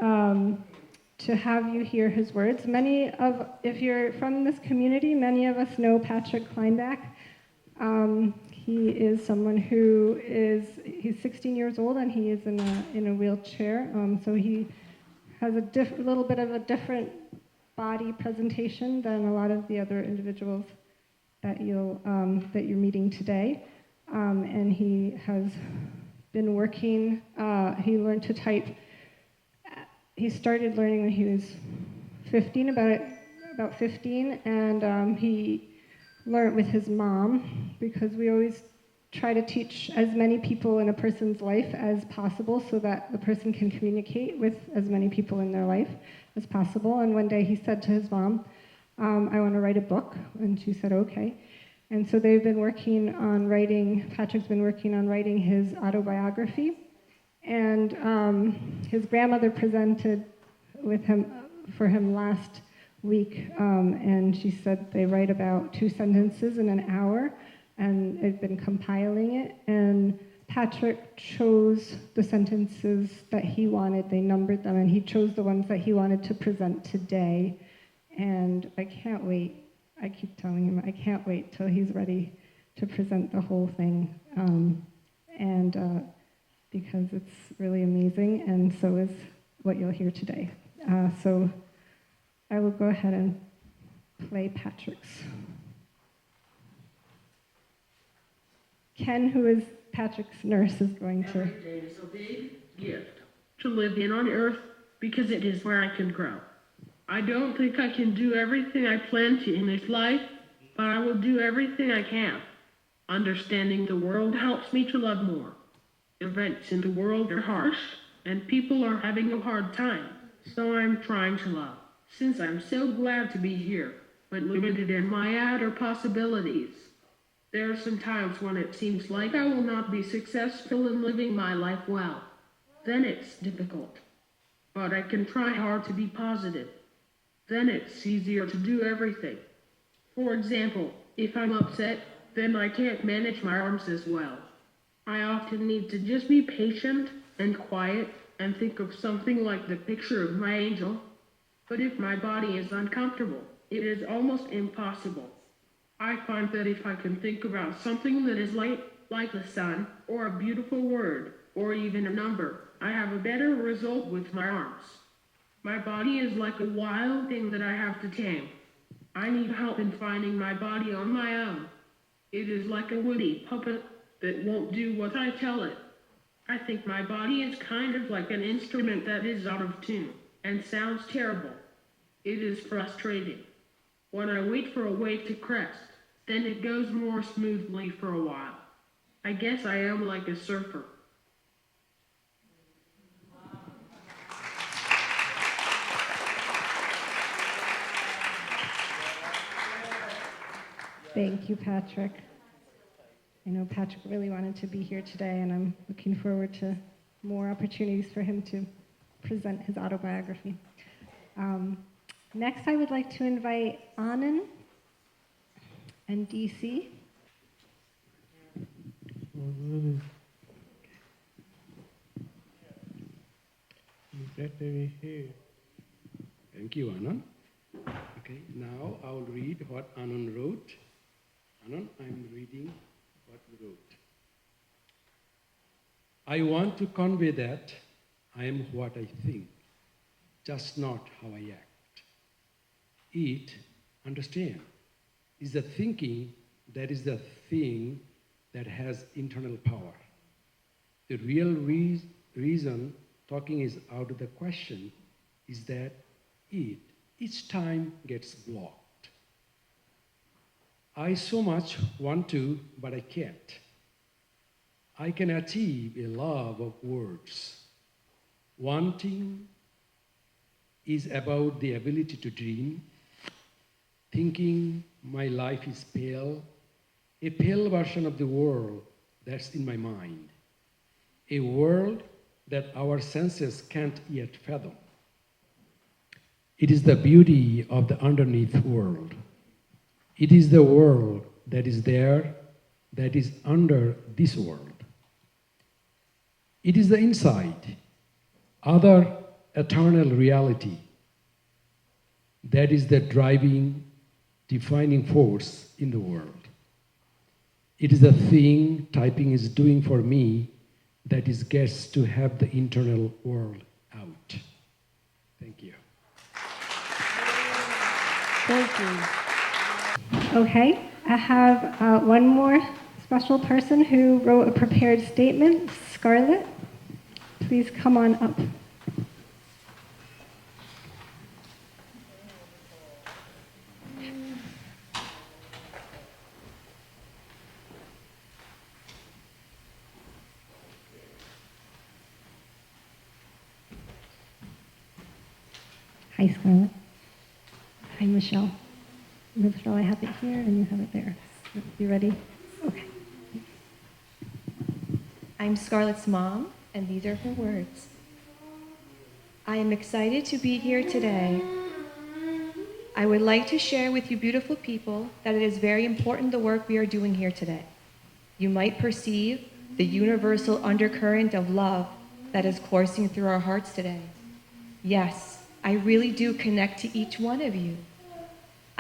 S1: to have you hear his words. If you're from this community, many of us know Patrick Kleinbach. He is someone he's 16 years old and he is in a wheelchair. So he has a little bit of a different body presentation than a lot of the other individuals that you're meeting today. And he has been working, he learned to type. He started learning when he was 15, about 15, and he learned with his mom, because we always try to teach as many people in a person's life as possible so that the person can communicate with as many people in their life as possible. And one day he said to his mom, I want to write a book, and she said, okay. And so Patrick's been working on writing his autobiography. And his grandmother presented for him last week, and she said they write about 2 sentences in an hour, and they've been compiling it. And Patrick chose the sentences that he wanted. They numbered them, and he chose the ones that he wanted to present today. And I can't wait. I keep telling him I can't wait till he's ready to present the whole thing. Because it's really amazing, and so is what you'll hear today. So I will go ahead and play Patrick's. Ken, who is Patrick's nurse, is going to...
S8: Every day is a big gift to live in on Earth, because it is where I can grow. I don't think I can do everything I plan to in this life, but I will do everything I can. Understanding the world helps me to love more. Events in the world are harsh, and people are having a hard time, so I'm trying to love. Since I'm so glad to be here, but limited in my outer possibilities. There are some times when it seems like I will not be successful in living my life well. Then it's difficult. But I can try hard to be positive. Then it's easier to do everything. For example, if I'm upset, then I can't manage my arms as well. I often need to just be patient and quiet and think of something like the picture of my angel. But if my body is uncomfortable, it is almost impossible. I find that if I can think about something that is light, like the sun, or a beautiful word, or even a number, I have a better result with my arms. My body is like a wild thing that I have to tame. I need help in finding my body on my own. It is like a woody puppet that won't do what I tell it. I think my body is kind of like an instrument that is out of tune and sounds terrible. It is frustrating. When I wait for a wave to crest, then it goes more smoothly for a while. I guess I am like a surfer.
S1: Thank you, Patrick. I know Patrick really wanted to be here today, and I'm looking forward to more opportunities for him to present his autobiography. Next, I would like to invite Anand and DC.
S9: Glad to be here. Thank you, Anand. Okay, now I'll read what Anand wrote. Anand, I'm reading what you wrote. I want to convey that I am what I think, just not how I act. It, understand, is the thinking that is the thing that has internal power. The real reason talking is out of the question is that it each time gets blocked. I so much want to, but I can't. I can achieve a love of words. Wanting is about the ability to dream. Thinking my life is pale, a pale version of the world that's in my mind. A world that our senses can't yet fathom. It is the beauty of the underneath world. It is the world that is there, that is under this world. It is the inside, other eternal reality. That is the driving, defining force in the world. It is the thing typing is doing for me that is gets to have the internal world out. Thank you.
S1: Thank you. Okay, I have one more special person who wrote a prepared statement. Scarlett, please come on up. Hi, Scarlett. Hi, Michelle. Michelle, I have it here and you have it there. You ready? Okay.
S10: I'm Scarlett's mom, and these are her words. I am excited to be here today. I would like to share with you beautiful people that it is very important the work we are doing here today. You might perceive the universal undercurrent of love that is coursing through our hearts today. Yes, I really do connect to each one of you.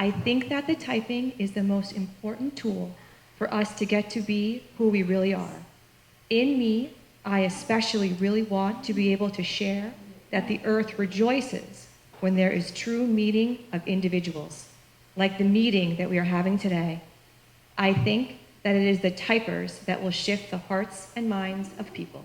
S10: I think that the typing is the most important tool for us to get to be who we really are. In me, I especially really want to be able to share that the earth rejoices when there is true meeting of individuals, like the meeting that we are having today. I think that it is the typers that will shift the hearts and minds of people.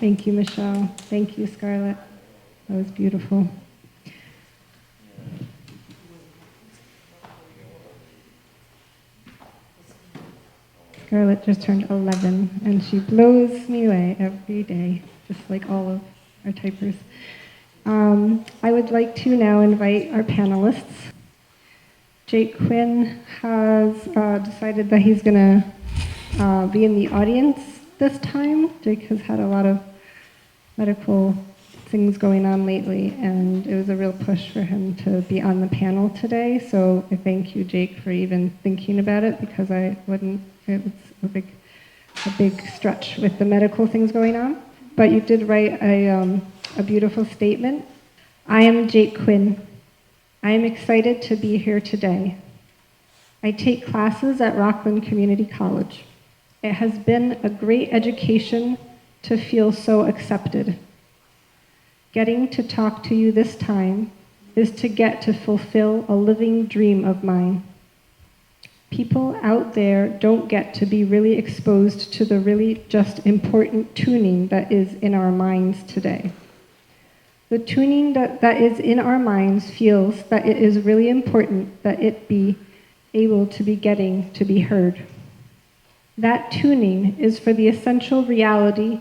S1: Thank you, Michelle. Thank you, Scarlett. That was beautiful. Scarlett just turned 11, and she blows me away every day, just like all of our typers. I would like to now invite our panelists. Jake Quinn has decided that he's going to be in the audience this time. Jake has had a lot of medical things going on lately, and it was a real push for him to be on the panel today. So I thank you, Jake, for even thinking about it, because I wouldn't. It was a big stretch with the medical things going on. But you did write a beautiful statement. I am Jake Quinn. I am excited to be here today. I take classes at Rockland Community College. It has been a great education to feel so accepted. Getting to talk to you this time is to get to fulfill a living dream of mine. People out there don't get to be really exposed to the really just important tuning that is in our minds today. The tuning that is in our minds feels that it is really important that it be able to be getting to be heard. That tuning is for the essential reality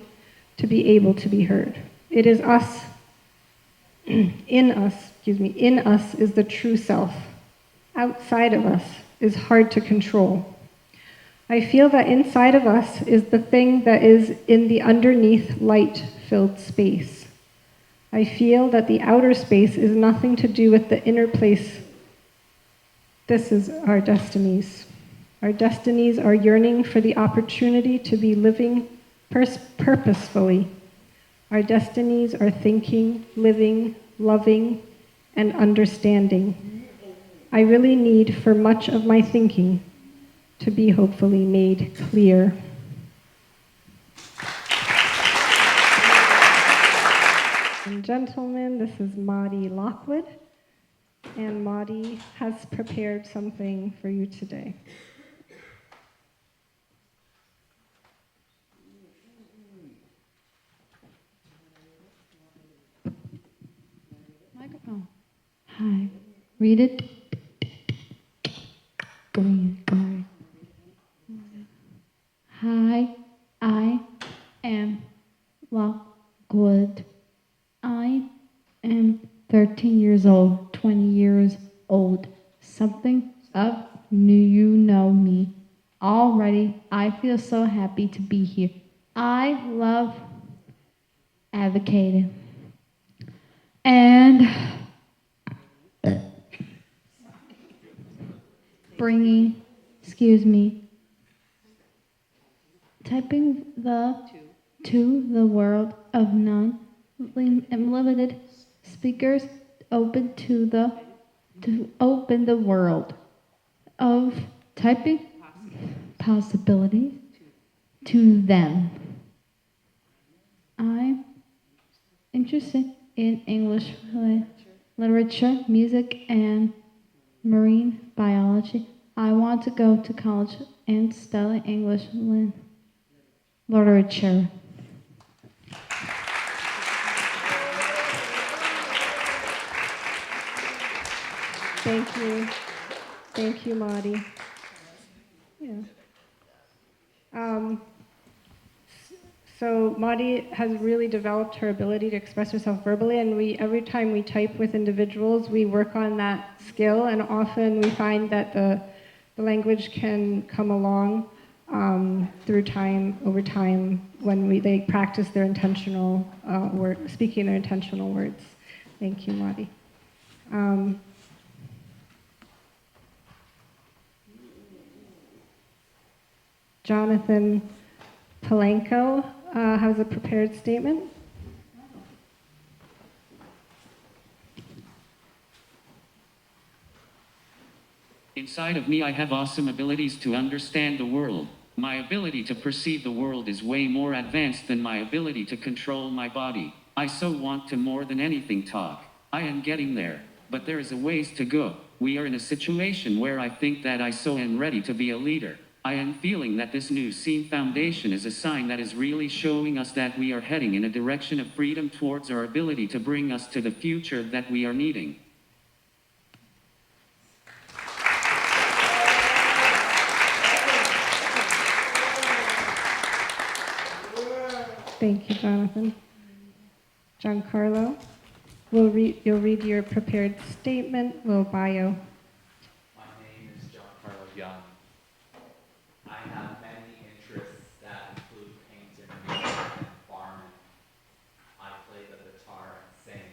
S1: to be able to be heard. It is us, in us is the true self. Outside of us is hard to control. I feel that inside of us is the thing that is in the underneath light-filled space. I feel that the outer space is nothing to do with the inner place. This is our destinies. Our destinies are yearning for the opportunity to be living purposefully. Our destinies are thinking, living, loving, and understanding. I really need for much of my thinking to be hopefully made clear. And gentlemen, this is Maudie Lockwood, and Maudie has prepared something for you today.
S11: Microphone. Hi. Read it. Bring it. Hi. I am Lockwood. I am 13 years old, 20 years old. Something of you know me. Already, I feel so happy to be here. I love advocating. And bringing, typing to the world of non-limited speakers, to open the world of typing possibilities to them. I'm interested in English literature, music, and marine biology. I want to go to college and study English literature.
S1: Thank you. Thank you, Maudie. Yeah. So Maudie has really developed her ability to express herself verbally, and every time we type with individuals, we work on that skill, and often we find that the language can come along over time, when they practice their intentional speaking their intentional words. Thank you, Maudie. Jonathan Palenko has a prepared statement.
S3: Inside of me, I have awesome abilities to understand the world. My ability to perceive the world is way more advanced than my ability to control my body. I so want to more than anything talk. I am getting there, but there is a ways to go. We are in a situation where I think that I so am ready to be a leader. I am feeling that this new Scene Foundation is a sign that is really showing us that we are heading in a direction of freedom towards our ability to bring us to the future that we are needing.
S1: Thank you, Jonathan. Giancarlo, you'll read your prepared statement, little bio.
S12: My name is Giancarlo Young. I have many interests that include painting, music, and farming. I play the guitar and sing.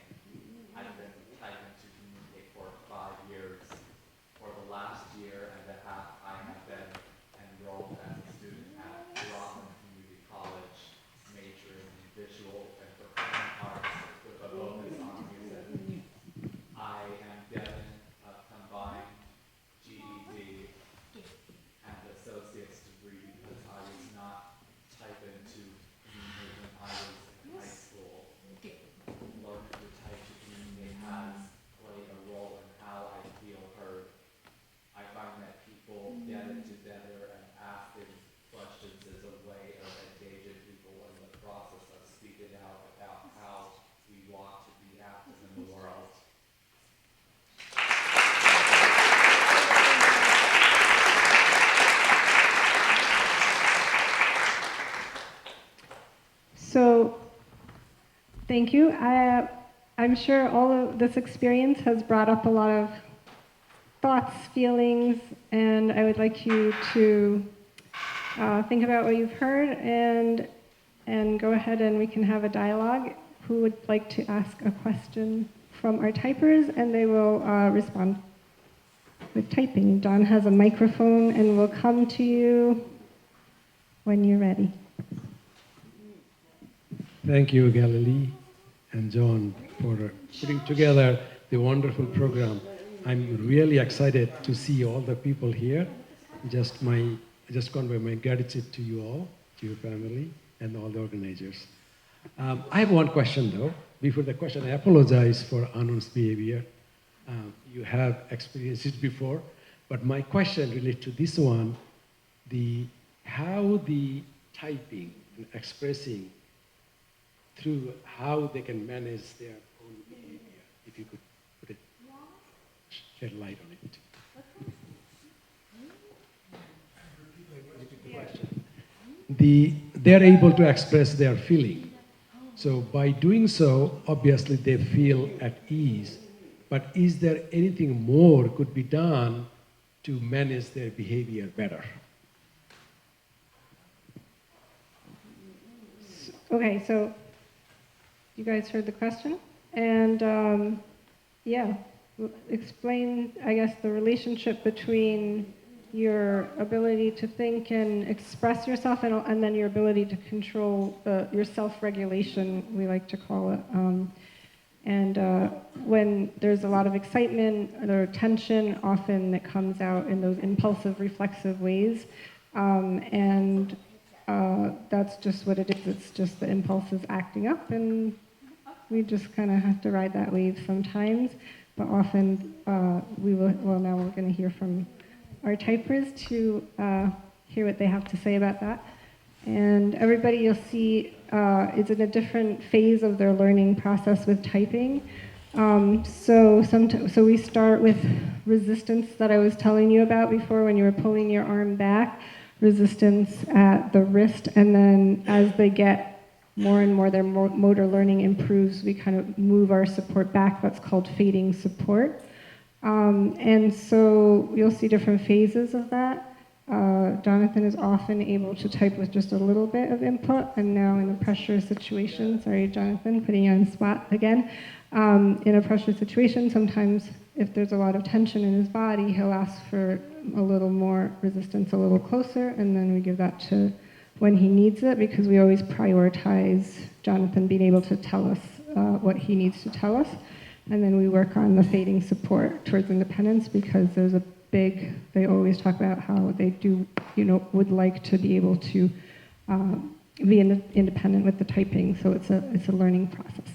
S12: I've been typing to communicate for 5 years. For the last year and a half, I have been enrolled as a student at Rockland Community College, majoring in visual and performing arts with a focus on music. I am getting a combined GED and associate's degree because I was not typing to communicate when I was in high school. Learning to type to communicate has played a role in how I feel heard. I find that people getting together and asking questions is a way of engaging people in the process of speaking out about how we want to be active in the world.
S1: So, thank you. I'm sure all of this experience has brought up a lot of thoughts, feelings, and I would like you to think about what you've heard and go ahead and we can have a dialogue. Who would like to ask a question from our typers, and they will respond. with typing. John has a microphone and will come to you when you're ready.
S9: Thank you, Galilee and John, for putting together the wonderful program. I'm really excited to see all the people here. Just convey my gratitude to you all, to your family, and all the organizers. I have one question though. Before the question, I apologize for Anand's behavior. You have experienced it before, but my question relates to this one, how the typing and expressing through how they can manage their own behavior, if you could shed light on it. They're able to express their feeling. So by doing so, obviously they feel at ease. But is there anything more could be done to manage their behavior better?
S1: Okay, so you guys heard the question? And yeah, explain, I guess, the relationship between your ability to think and express yourself and then your ability to control your self-regulation, we like to call it. When there's a lot of excitement or tension, often it comes out in those impulsive, reflexive ways. That's just what it is. It's just the impulses acting up, and we just kind of have to ride that wave sometimes. But often now we're going to hear from our typers to hear what they have to say about that. And everybody you'll see is in a different phase of their learning process with typing. So we start with resistance that I was telling you about before when you were pulling your arm back, resistance at the wrist, and then as they get more and more, their motor learning improves, we kind of move our support back. That's called fading support. And so you'll see different phases of that. Jonathan is often able to type with just a little bit of input, and now in a pressure situation, sorry Jonathan, putting you on the spot again, in a pressure situation, sometimes if there's a lot of tension in his body, he'll ask for a little more resistance a little closer, and then we give that to when he needs it, because we always prioritize Jonathan being able to tell us what he needs to tell us. And then we work on the fading support towards independence, because there's a they always talk about how they would like to be able to be independent with the typing. So it's a learning process.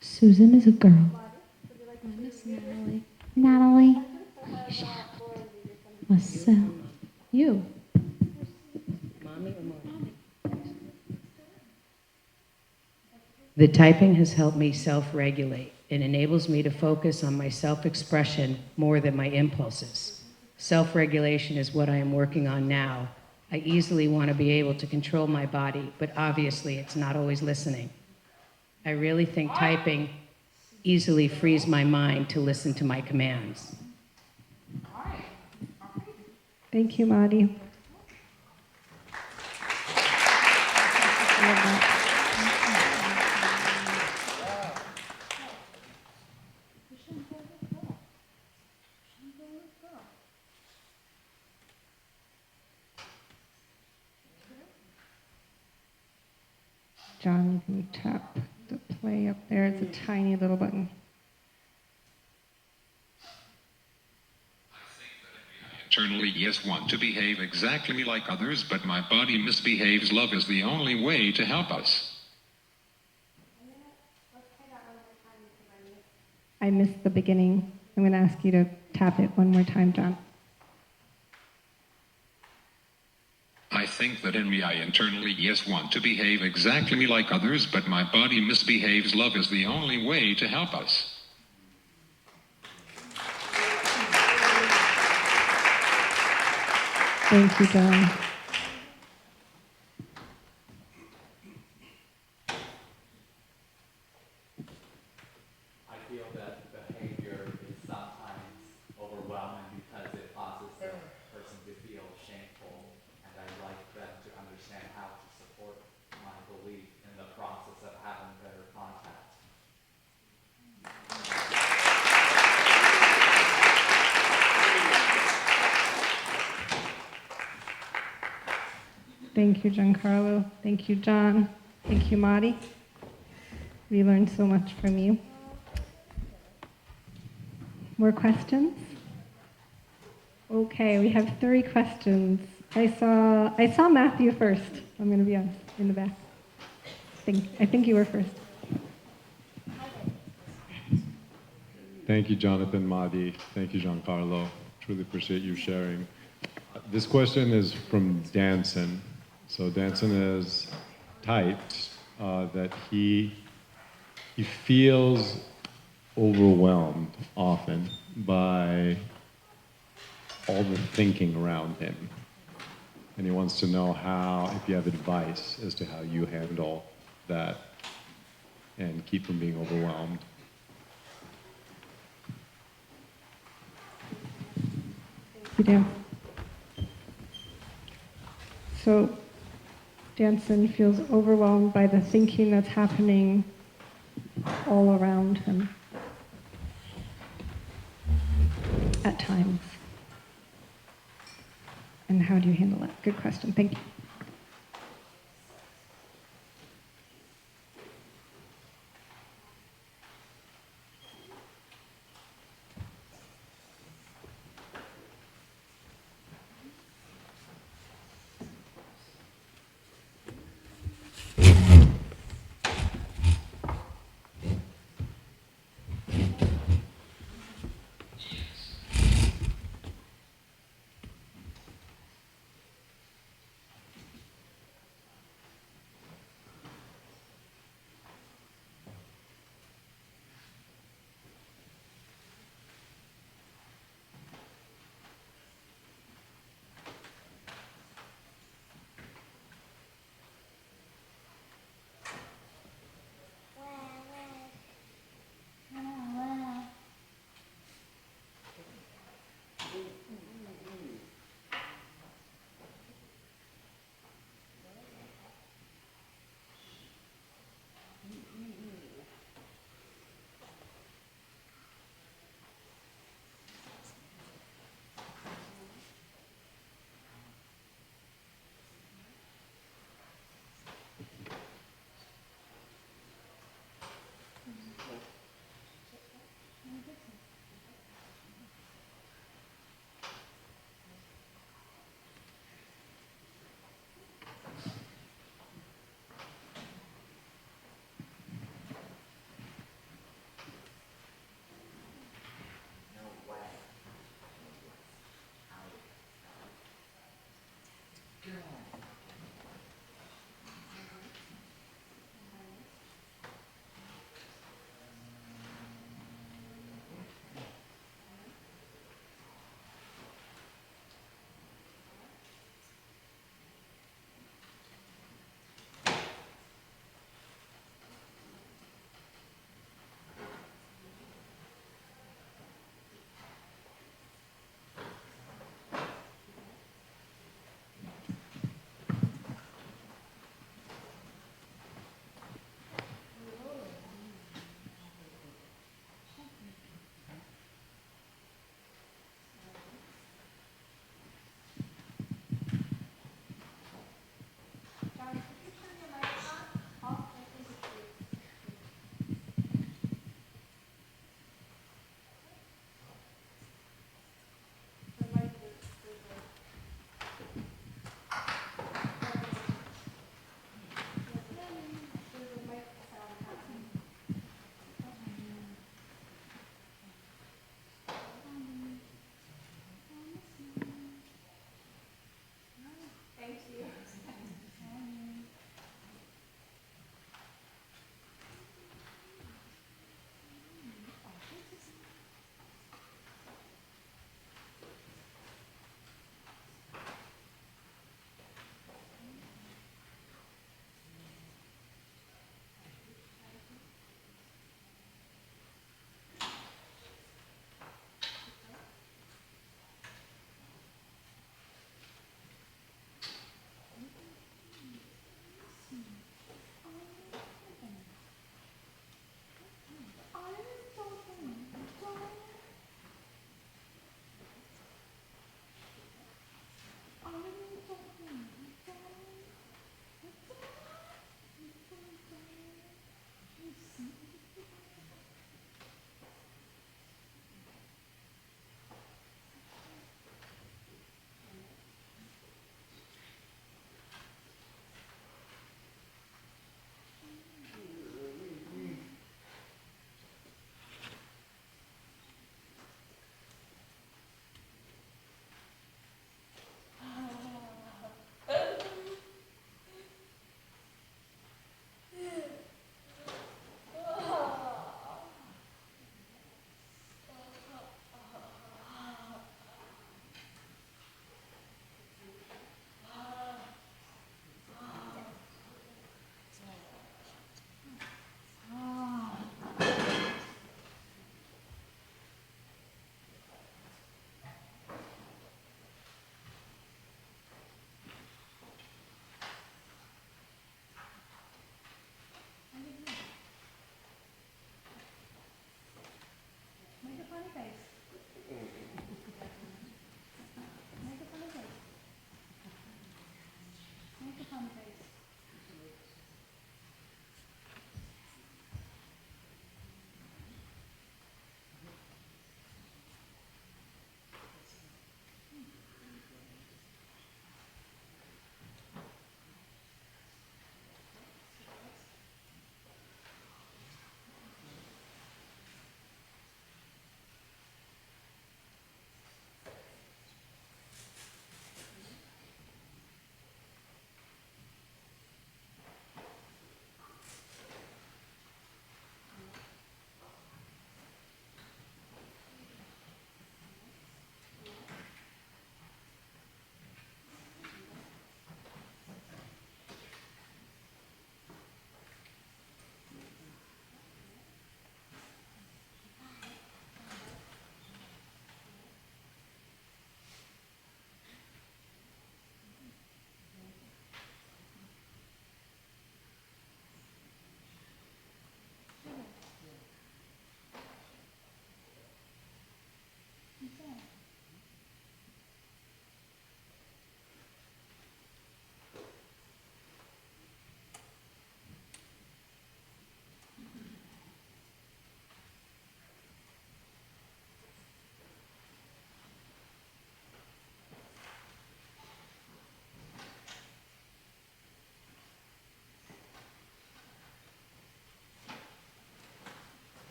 S11: Susan is a girl. My name is Natalie. Natalie. What's up? You.
S13: The typing has helped me self-regulate. It enables me to focus on my self-expression more than my impulses. Self-regulation is what I am working on now. I easily want to be able to control my body, but obviously it's not always listening. I really think typing easily frees my mind to listen to my commands.
S1: Thank you, Madi. John, you can tap the play up there. It's a tiny little button.
S14: Internally, yes, want to behave exactly like others, but my body misbehaves. Love is the only way to help us.
S1: I missed the beginning. I'm going to ask you to tap it one more time, John.
S14: I think that in me I internally, yes, want to behave exactly like others, but my body misbehaves. Love is the only way to help us.
S1: Thank you, John.
S12: I feel that behavior is sometimes overwhelming because it causes the person to feel shameful, and I like them to understand how to support my belief in the process of having better contact.
S1: Thank you, Giancarlo. Thank you, John. Thank you, Madi. We learned so much from you. More questions? Okay, we have 3 questions. I saw Matthew first. I'm going to be honest, in the back. I think you were first.
S2: Thank you, Jonathan, Madi. Thank you, Giancarlo. Truly appreciate you sharing. This question is from Danson. So Danson has typed that he feels overwhelmed often by all the thinking around him. And he wants to know if you have advice as to how you handle that and keep from being overwhelmed.
S1: Thank you, Dan. So Danson feels overwhelmed by the thinking that's happening all around him at times. And how do you handle that? Good question. Thank you.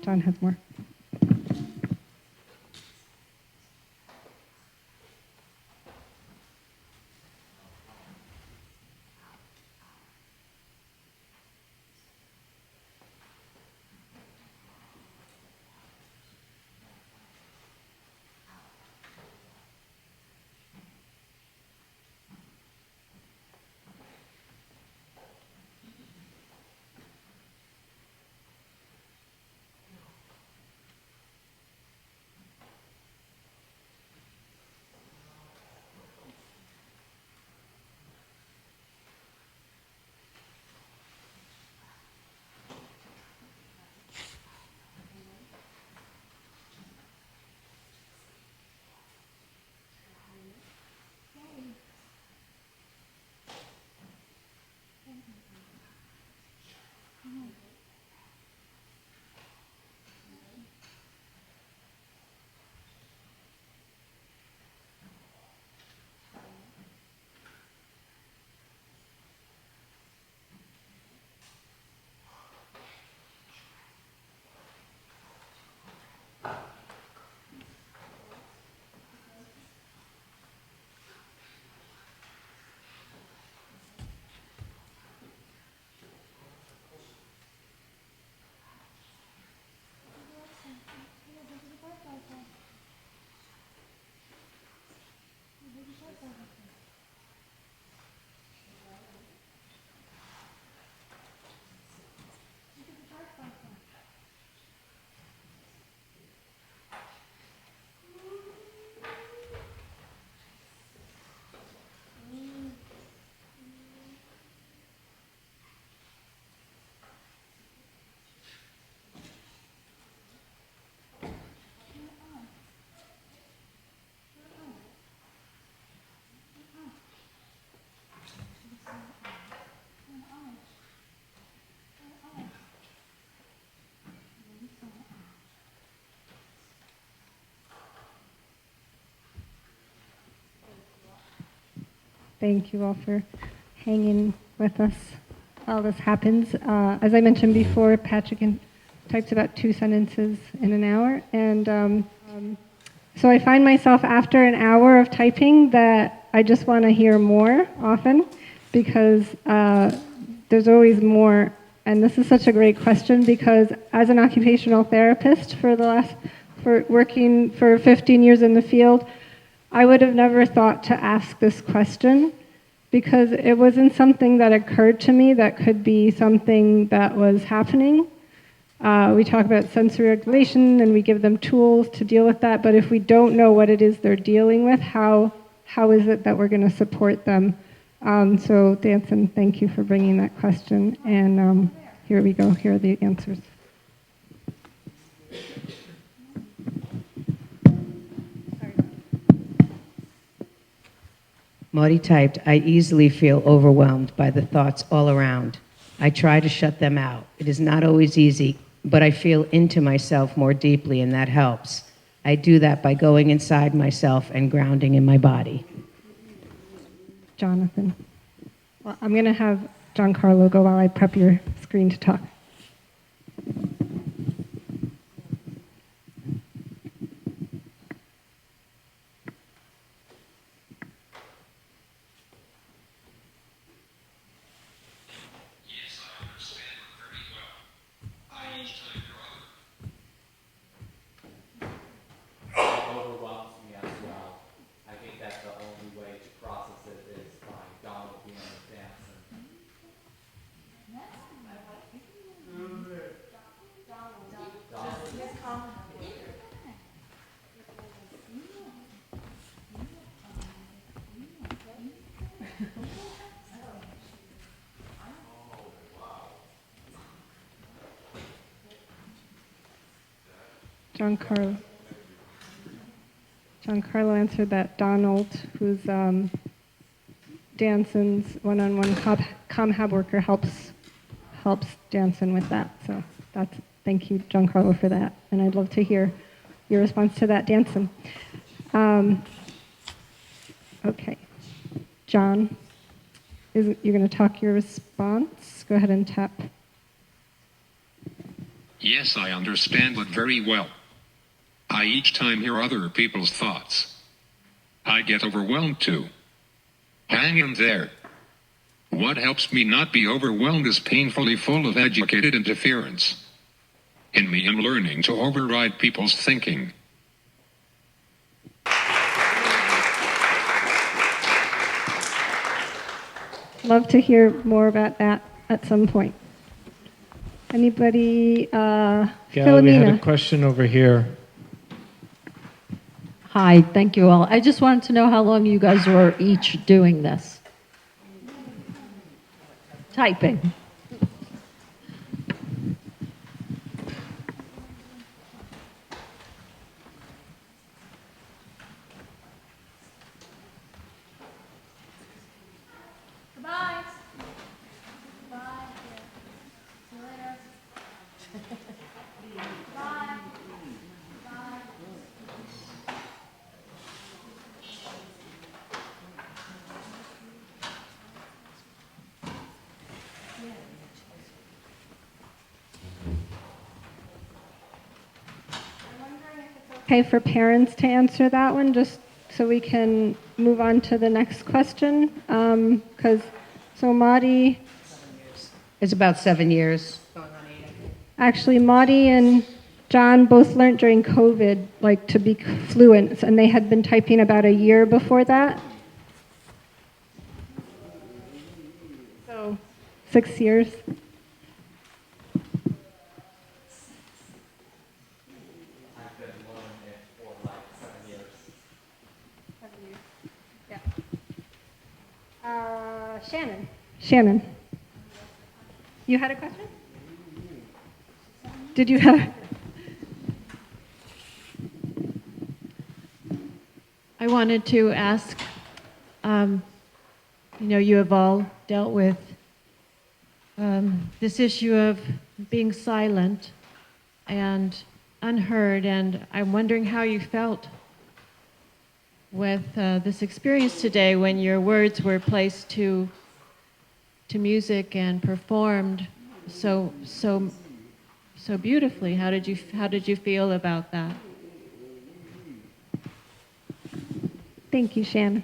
S1: John has more. Thank you all for hanging with us while this happens. As I mentioned before, Patrick types about 2 sentences in an hour. And so I find myself after an hour of typing that I just want to hear more often because there's always more. And this is such a great question because as an occupational therapist for working for 15 years in the field, I would have never thought to ask this question because it wasn't something that occurred to me that could be something that was happening. We talk about sensory regulation and we give them tools to deal with that, but if we don't know what it is they're dealing with, how is it that we're going to support them? So Danson, thank you for bringing that question, and here we go, here are the answers.
S13: Marty typed, I easily feel overwhelmed by the thoughts all around. I try to shut them out. It is not always easy, but I feel into myself more deeply, and that helps. I do that by going inside myself and grounding in my body.
S1: Jonathan. Well, I'm going to have Giancarlo go while I prep your screen to talk.
S12: Overwhelms me as well. I think that the only way to process it is by Donald being dancing.
S1: Giancarlo answered that Donald, who's Danson's one-on-one ComHab worker, helps Danson with that. So thank you, Giancarlo, for that. And I'd love to hear your response to that, Danson. Okay, John, you're going to talk your response. Go ahead and tap.
S14: Yes, I understand that very well. I each time hear other people's thoughts. I get overwhelmed too. Hang in there. What helps me not be overwhelmed is painfully full of educated interference. In me, I'm learning to override people's thinking.
S1: Love to hear more about that at some point. Anybody?
S15: Gal, we had a
S1: Philomena.
S15: question over here.
S16: Hi, thank you all. I just wanted to know how long you guys were each doing this. Typing.
S17: Goodbye. Bye. See you later. Bye. Bye.
S1: Okay, for parents to answer that one, just so we can move on to the next question. So Madi,
S13: It's about 7 years.
S1: actually Madi and John both learned during COVID, like to be fluent, and they had been typing about a year before that. So 6 years.
S12: I've been learning it for like 7 years.
S1: 7 years. Yeah. Shannon. Shannon. You had a question? Did you have?
S18: I wanted to ask, you have all dealt with this issue of being silent and unheard, and I'm wondering how you felt with this experience today when your words were placed to music and performed so beautifully. How did you feel about that?
S1: Thank you, Shannon.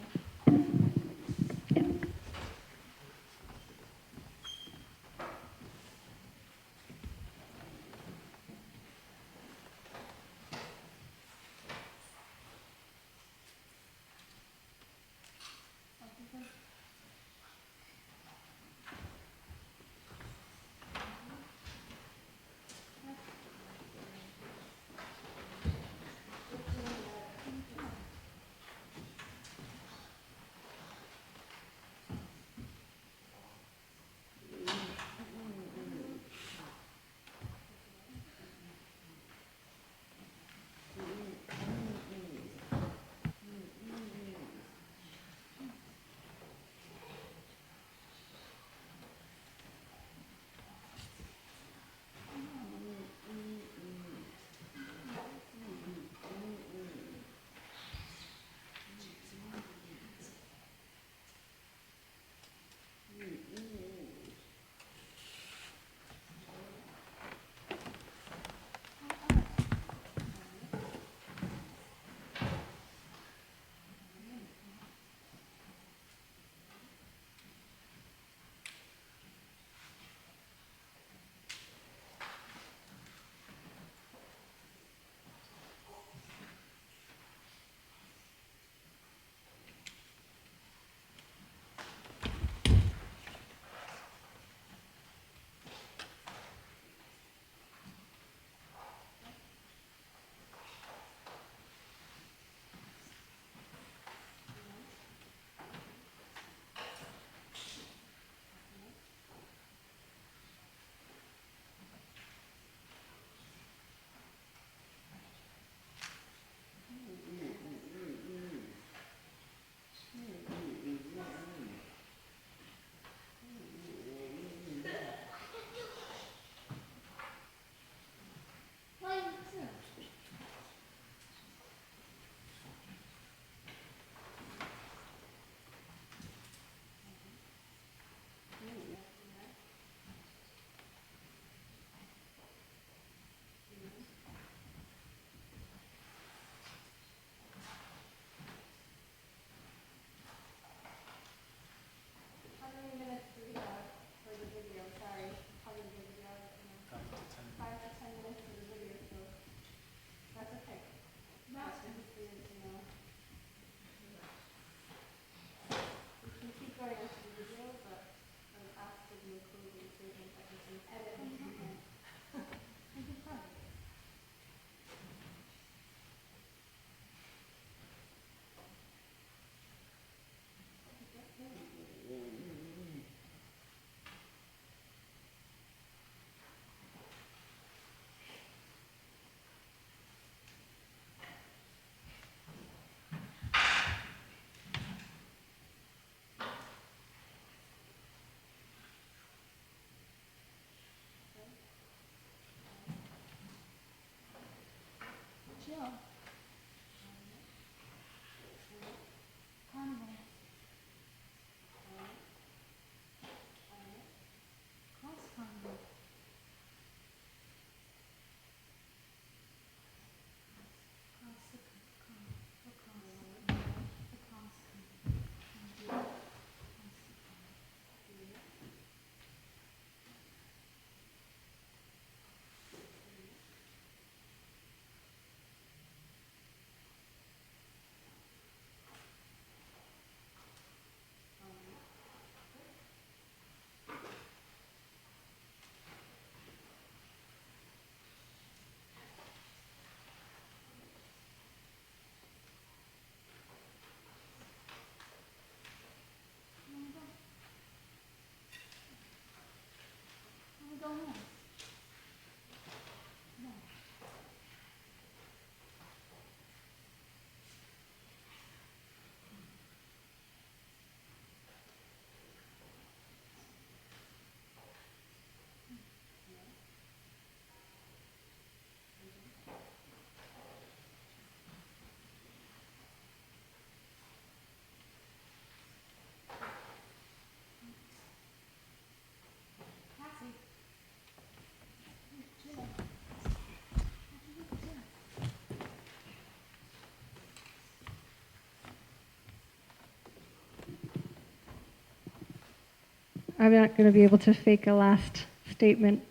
S1: I'm not going to be able to fake a last statement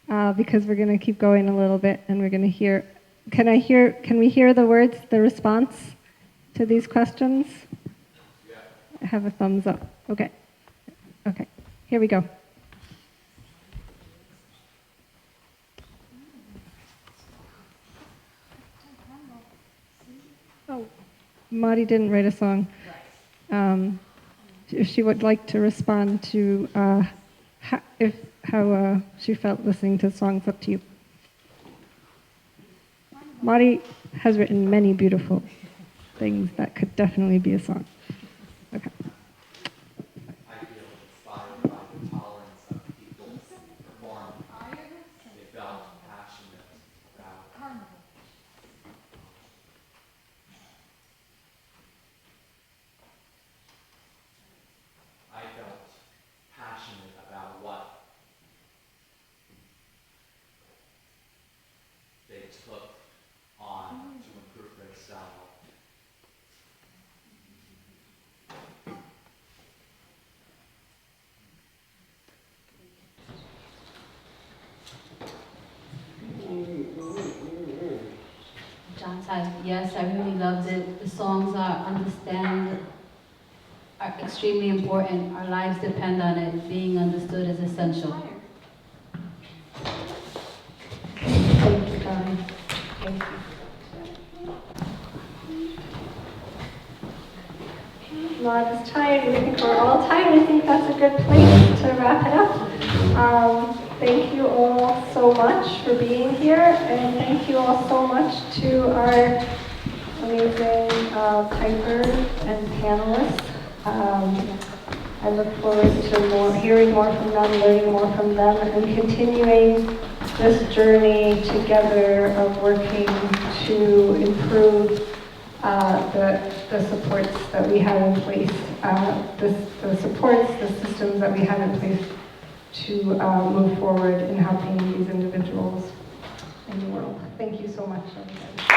S1: because we're going to keep going a little bit and we're going to hear. Can we hear the words, the response to these questions? Yeah. I have a thumbs up. Okay. Okay. Here we go. Oh, Marty didn't write a song. If she would like to respond to how she felt listening to songs, up to you. Marty has written many beautiful things that could definitely be a song. Okay.
S12: I feel inspired by the tolerance of people's performance. They felt passionate about I felt passionate about what they took on to improve their style.
S19: John said, yes, I really loved it. The songs are extremely important. Our lives depend on it. Being understood is essential. Thank you, Connie. Thank you.
S1: Maud is tired. We think we're all tired. I think that's a good place to wrap it up. Thank you all so much for being here, and thank you all so much to our amazing typers and panelists. I look forward to hearing more from them, learning more from them, and continuing this journey together of working to improve the supports that we have in place, the systems that we have in place to move forward in helping these individuals in the world. Thank you so much, everybody.